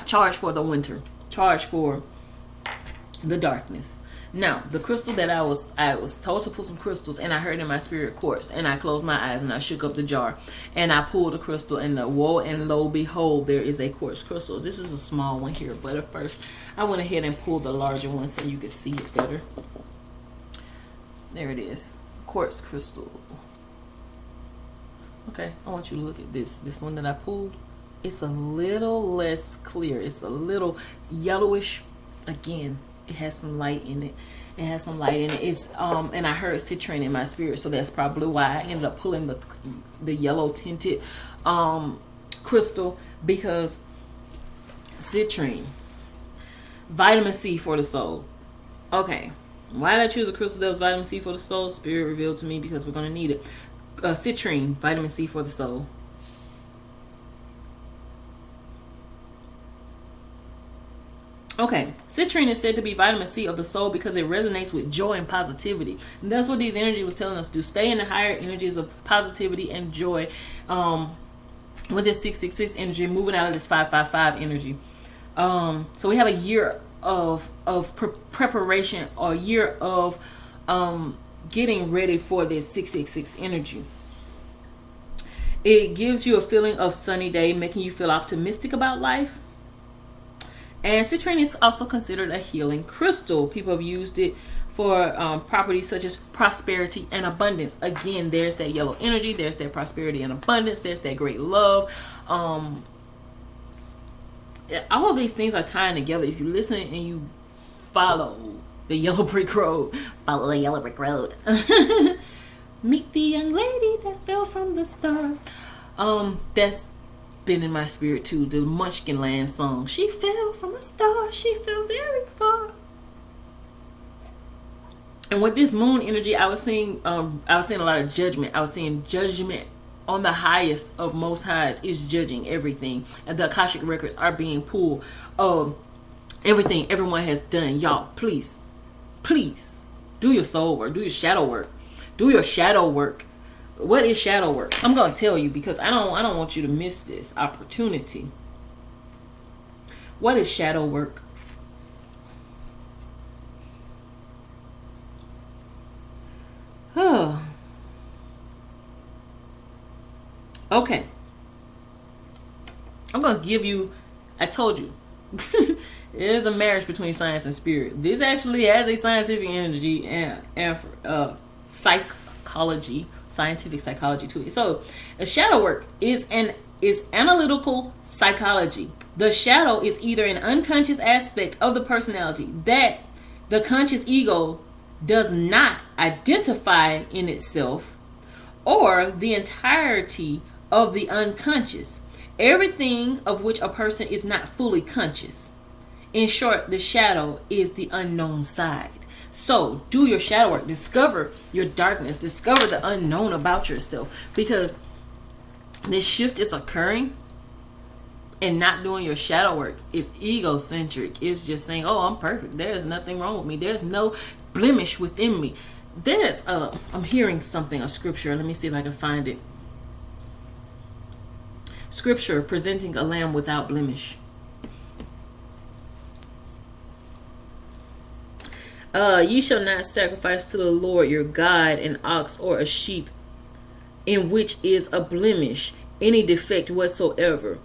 Charge for the winter. Charge for the darkness. Now, the crystal that I was told to pull some crystals, and I heard in my spirit quartz, and I closed my eyes and I shook up the jar, and I pulled a crystal, and woe and lo, behold, there is a quartz crystal. This is a small one here, but at first I went ahead and pulled the larger one so you could see it better. There it is, quartz crystal. Okay, I want you to look at this one that I pulled. It's a little less clear. It's a little yellowish. Again, it has some light in it. It's and I heard citrine in my spirit, so that's probably why I ended up pulling the yellow tinted crystal, because citrine, vitamin C for the soul. Okay, why did I choose a crystal that was vitamin C for the soul? Spirit revealed to me, because we're going to need it. Citrine, vitamin C for the soul. Okay, citrine is said to be vitamin C of the soul because it resonates with joy and positivity. And that's what these energy was telling us to do. Stay in the higher energies of positivity and joy. With this 666 energy, moving out of this 555 energy. So we have a year of preparation, or a year of getting ready for this 666 energy. It gives you a feeling of sunny day, making you feel optimistic about life. And citrine is also considered a healing crystal. People have used it for properties such as prosperity and abundance. Again, there's that yellow energy, there's that prosperity and abundance, there's that great love. All of these things are tying together. If you listen and you follow the yellow brick road, follow the yellow brick road. Meet the young lady that fell from the stars. That's been in my spirit too. The Munchkin Land song. She fell from a star. She fell very far. And with this moon energy, I was seeing a lot of judgment. I was seeing judgment on the highest of most highs is judging everything, and the Akashic records are being pulled. Everything everyone has done. Y'all, please do your soul work. Do your shadow work. Do your shadow work. What is shadow work? I'm gonna tell you, because I don't want you to miss this opportunity. What is shadow work? Okay. I'm gonna give you, I told you, there's a marriage between science and spirit. This actually has a scientific energy and psychology, scientific psychology to it. So a shadow work is analytical psychology. The shadow is either an unconscious aspect of the personality that the conscious ego does not identify in itself, or the entirety of the unconscious, everything of which a person is not fully conscious. In short, the shadow is the unknown side. So do your shadow work. Discover your darkness. Discover the unknown about yourself, because this shift is occurring, and not doing your shadow work is egocentric. It's just saying, oh, I'm perfect. There's nothing wrong with me. There's no blemish within me. There's I'm hearing something, a scripture. Let me see if I can find it. Scripture, presenting a lamb without blemish. Ye shall not sacrifice to the Lord your God an ox or a sheep in which is a blemish, any defect whatsoever,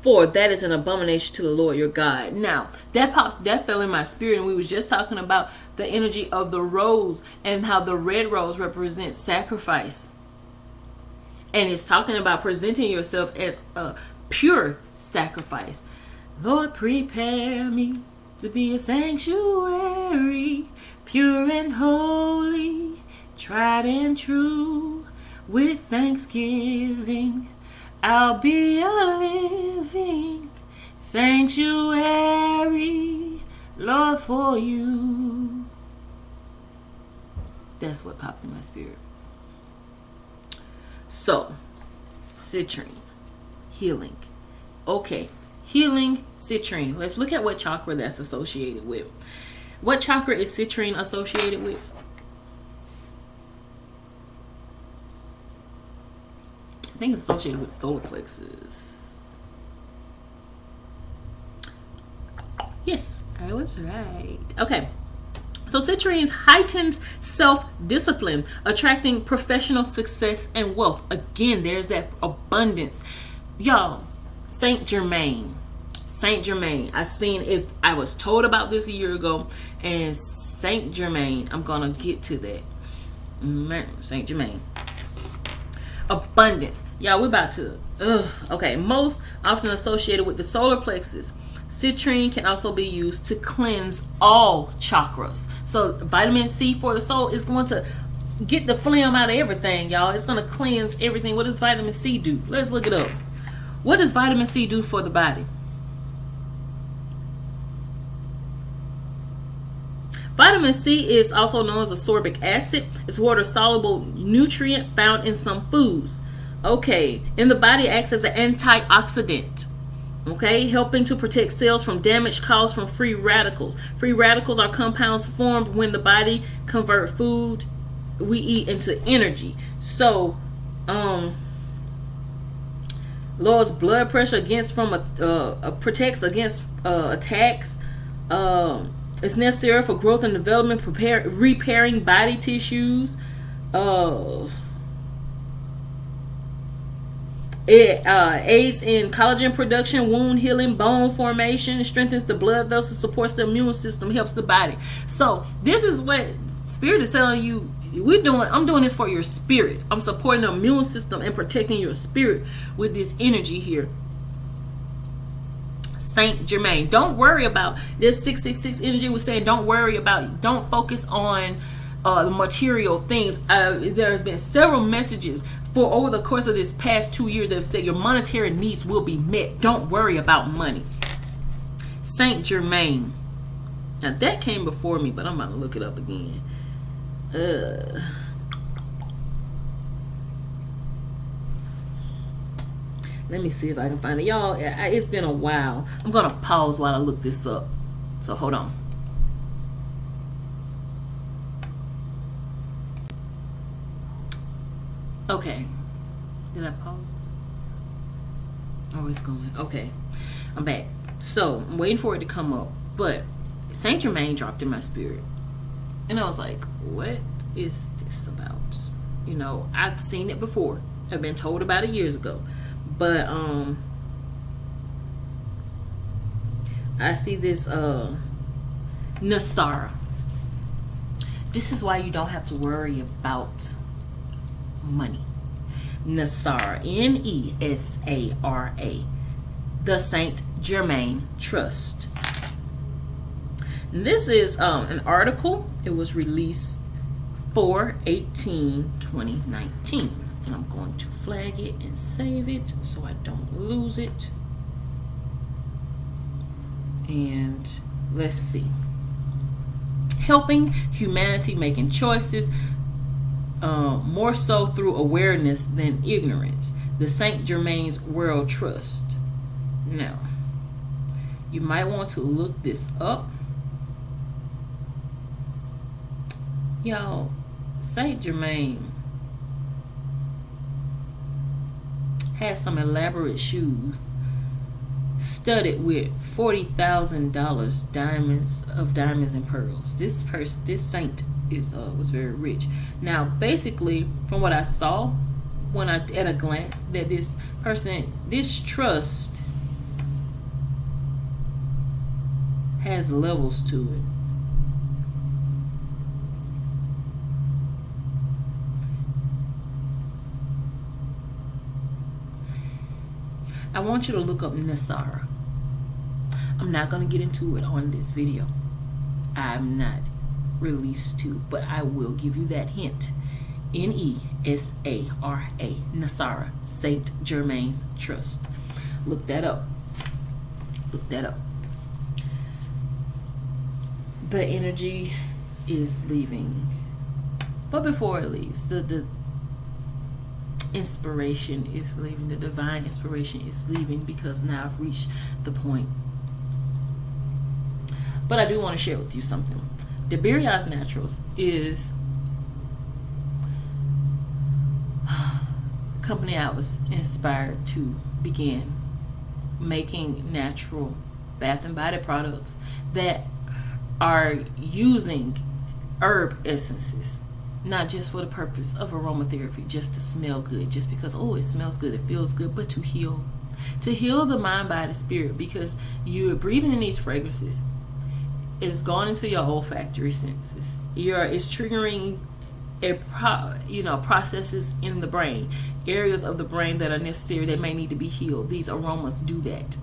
for that is an abomination to the Lord your God. Now, that fell in my spirit, and we was just talking about the energy of the rose and how the red rose represents sacrifice. And it's talking about presenting yourself as a pure sacrifice. Lord, prepare me to be a sanctuary, pure and holy, tried and true. With thanksgiving, I'll be a living sanctuary, Lord, for you. That's what popped in my spirit. So, citrine, healing. Okay, healing, citrine. Let's look at what chakra that's associated with. What chakra is citrine associated with? I think it's associated with solar plexus. Yes, I was right. Okay. So citrine heightens self-discipline, attracting professional success and wealth. Again, there's that abundance. Y'all, Saint Germain. I seen it. I was told about this a year ago. And Saint Germain, I'm going to get to that. Saint Germain. Abundance. Y'all, we're about to. Okay, most often associated with the solar plexus. Citrine can also be used to cleanse all chakras. So vitamin C for the soul is going to get the phlegm out of everything, y'all. It's going to cleanse everything. What does vitamin C do? Let's look it up. What does vitamin C do for the body? Vitamin C is also known as ascorbic acid. It's a water-soluble nutrient found in some foods. Okay, in the body, acts as an antioxidant. Okay, helping to protect cells from damage caused from free radicals. Free radicals are compounds formed when the body convert food we eat into energy. So, lowers blood pressure against protects against attacks. It's necessary for growth and development, repairing body tissues. It aids in collagen production, wound healing, bone formation, strengthens the blood vessels, supports the immune system, helps the body. So this is what Spirit is telling you, I'm doing this for your spirit. I'm supporting the immune system and protecting your spirit with this energy here. Saint Germain. Don't worry about this 666 energy. Was saying don't focus on the material things. There's been several messages for over the course of this past 2 years that have said your monetary needs will be met. Don't worry about money. Saint Germain. Now that came before me, but I'm about to look it up again. Let me see if I can find it. Y'all, it's been a while. I'm going to pause while I look this up. So hold on. Okay. Did I pause? Oh, it's going. Okay. I'm back. So I'm waiting for it to come up. But Saint Germain dropped in my spirit. And I was like, what is this about? You know, I've seen it before. I've been told about it years ago. But I see this Nasara. This is why you don't have to worry about money. Nasara, Nesara, the Saint Germain Trust. And this is an article. It was released 4/18/2019. And I'm going to flag it and save it so I don't lose it. And let's see. Helping humanity making choices more so through awareness than ignorance. The Saint Germain's World Trust. Now, you might want to look this up. Y'all, Saint Germain has some elaborate shoes studded with $40,000 diamonds and pearls. This saint was very rich. Now, basically, from what I saw at a glance, that this trust has levels to it. I want you to look up Nasara. I'm not going to get into it on this video. I'm not released to, but I will give you that hint. Nesara, Nasara, Saint Germain's Trust. Look that up. Look that up. The energy is leaving. But before it leaves, the inspiration is leaving. The divine inspiration is leaving because now I've reached the point. But I do want to share with you something. Deberia's Naturals is a company I was inspired to begin making natural bath and body products that are using herb essences. Not just for the purpose of aromatherapy, just to smell good, just because, oh, it smells good, it feels good, but to heal. To heal the mind, body, spirit, because you're breathing in these fragrances. It's gone into your olfactory senses. It's triggering processes in the brain, areas of the brain that are necessary that may need to be healed. These aromas do that.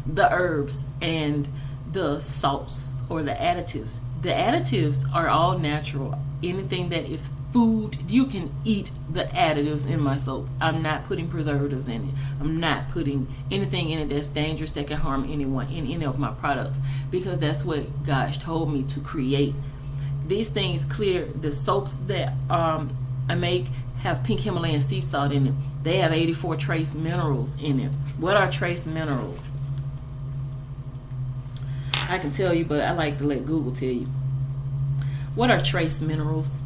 The herbs and the salts or the additives. The additives are all natural. Anything that is food, you can eat the additives in my soap. I'm not putting preservatives in it. I'm not putting anything in it that's dangerous, that can harm anyone in any of my products, because that's what God told me to create. These things clear. The soaps that I make have pink Himalayan sea salt in them. They have 84 trace minerals in them. What are trace minerals? I can tell you, but I like to let Google tell you. What are trace minerals?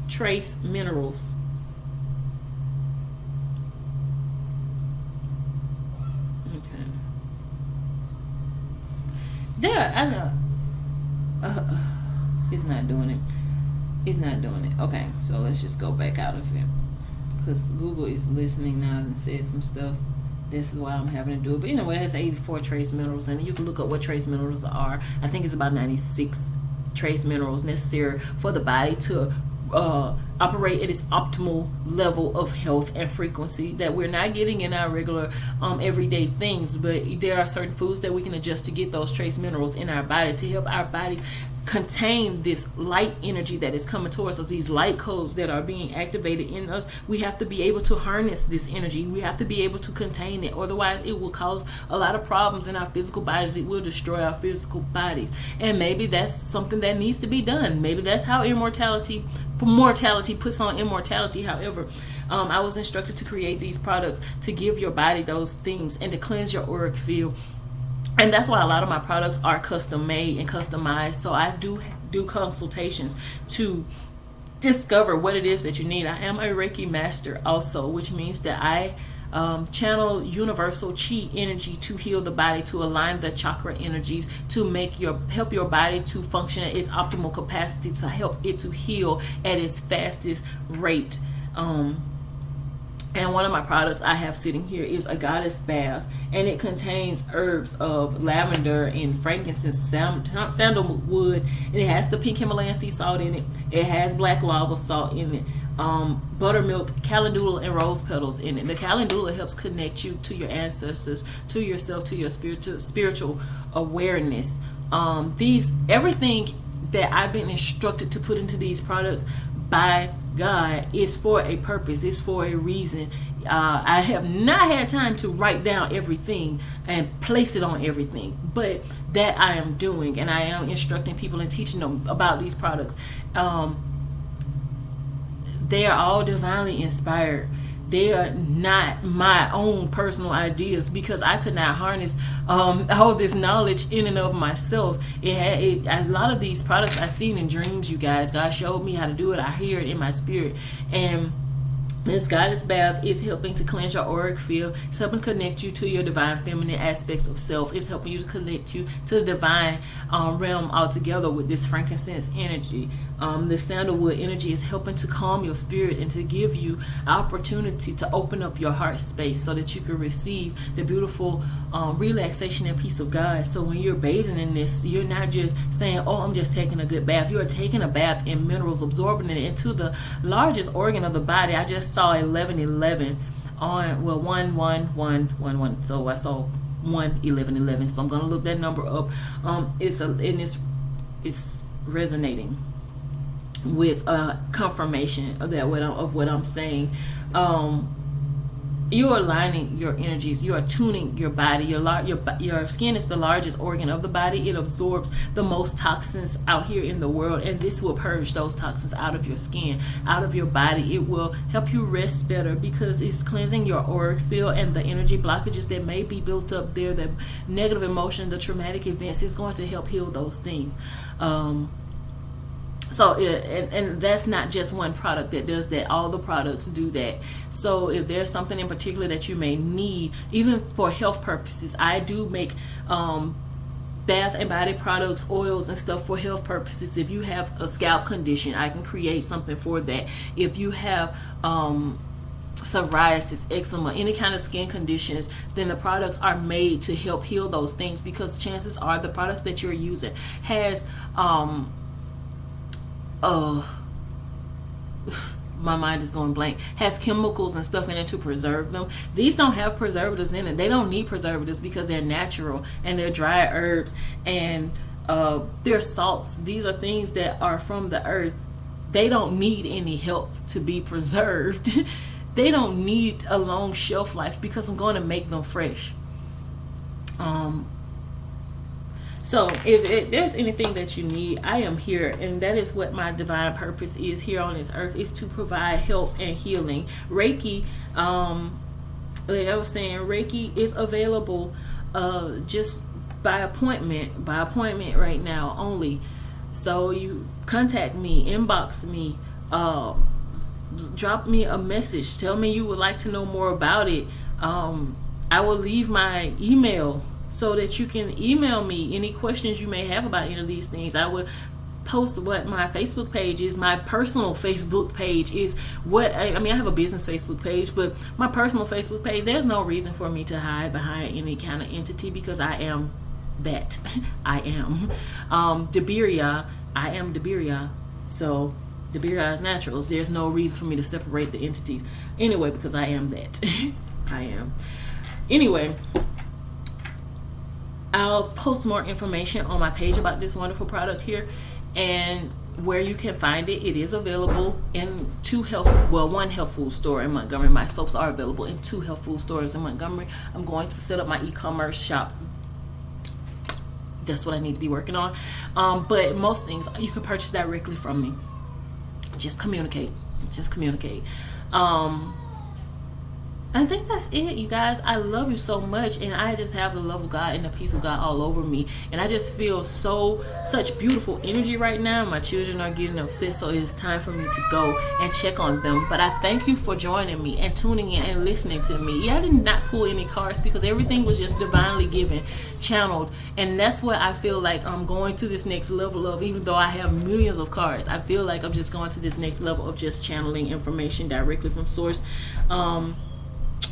Trace minerals. Okay. There, I know. It's not doing it. It's not doing it. Okay, so let's just go back out of it. because Google is listening now and said some stuff. This is why I'm having to do it. But anyway, it has 84 trace minerals, and you can look up what trace minerals are. I think it's about 96 trace minerals necessary for the body to operate at its optimal level of health and frequency that we're not getting in our regular everyday things. But there are certain foods that we can adjust to get those trace minerals in our body to help our bodies contain this light energy that is coming towards us, these light codes that are being activated in us. We have to be able to harness this energy. We have to be able to contain it. Otherwise, it will cause a lot of problems in our physical bodies. It will destroy our physical bodies. And maybe that's something that needs to be done. Maybe that's how mortality puts on immortality. However, I was instructed to create these products to give your body those things and to cleanse your auric field. And that's why a lot of my products are custom made and customized. So I do consultations to discover what it is that you need. I am a Reiki master also, which means that I channel universal chi energy to heal the body, to align the chakra energies, to help your body to function at its optimal capacity, to help it to heal at its fastest rate. And one of my products I have sitting here is a goddess bath, and it contains herbs of lavender and frankincense, sandalwood, and it has the pink Himalayan sea salt in it. It has black lava salt in it, buttermilk, calendula, and rose petals in it. The calendula helps connect you to your ancestors, to yourself, to your spiritual awareness. Everything that I've been instructed to put into these products by God is for a purpose. It's for a reason. I have not had time to write down everything and place it on everything, but that I am doing, and I am instructing people and teaching them about these products. They are all divinely inspired. They are not my own personal ideas, because I could not harness all this knowledge in and of myself. A lot of these products I've seen in dreams, you guys. God showed me how to do it. I hear it in my spirit. And this goddess bath is helping to cleanse your auric field. It's helping connect you to your divine feminine aspects of self. It's helping you to connect you to the divine realm altogether with this frankincense energy. The sandalwood energy is helping to calm your spirit and to give you opportunity to open up your heart space so that you can receive the beautiful relaxation and peace of God. So when you're bathing in this, you're not just saying, oh, I'm just taking a good bath. You are taking a bath in minerals, absorbing it into the largest organ of the body. I just saw 1111 on 11111. So I saw 11111. So I'm gonna look that number up. It's resonating with confirmation of what I'm saying. You're aligning your energies. You are tuning your body. Your skin is the largest organ of the body. It absorbs the most toxins out here in the world, and this will purge those toxins out of your skin, out of your body. It will help you rest better because it's cleansing your auric field and the energy blockages that may be built up there, the negative emotion, the traumatic events. It's going to help heal those things. So, and that's not just one product that does that. All the products do that. So if there's something in particular that you may need, even for health purposes, I do make bath and body products, oils and stuff for health purposes. If you have a scalp condition, I can create something for that. If you have psoriasis, eczema, any kind of skin conditions, then the products are made to help heal those things, because chances are the products that you're using has my mind is going blank, has chemicals and stuff in it to preserve them. These don't have preservatives in it. They don't need preservatives because they're natural and they're dry herbs and they're salts. These are things that are from the earth. They don't need any help to be preserved. They don't need a long shelf life because I'm going to make them fresh. So if there's anything that you need, I am here, and that is what my divine purpose is here on this earth, is to provide help and healing. Reiki, like I was saying, Reiki is available just by appointment right now only. So you contact me, inbox me, drop me a message, tell me you would like to know more about it. I will leave my email so that you can email me any questions you may have about any of these things. I would post what my Facebook page is. My personal Facebook page is what I mean, I have a business Facebook page, but my personal Facebook page, there's no reason for me to hide behind any kind of entity, because I am that. I am Debiria. I am Debiria. So Debiria is naturals. There's no reason for me to separate the entities anyway, because I am that. I am. Anyway, I'll post more information on my page about this wonderful product here, and where you can find it. It is available in one health food store in Montgomery. My soaps are available in 2 health food stores in Montgomery. I'm going to set up my e-commerce shop. That's what I need to be working on. But most things you can purchase directly from me. Just communicate. I think that's it, you guys. I love you so much, and I just have the love of God and the peace of God all over me, and I just feel such beautiful energy right now. My children are getting upset, so it's time for me to go and check on them. But I thank you for joining me and tuning in and listening to me. I did not pull any cards, because everything was just divinely given, channeled, and that's what I feel like I'm going to this next level of. Even though I have millions of cards, I feel like I'm just going to this next level of just channeling information directly from source.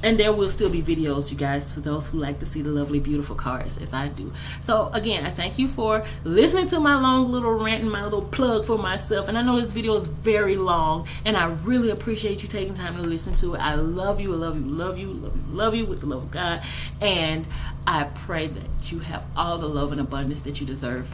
And there will still be videos, you guys, for those who like to see the lovely, beautiful cards as I do. So again, I thank you for listening to my long little rant and my little plug for myself. And I know this video is very long, and I really appreciate you taking time to listen to it. I love you, I love you, love you, love you, love you with the love of God. And I pray that you have all the love and abundance that you deserve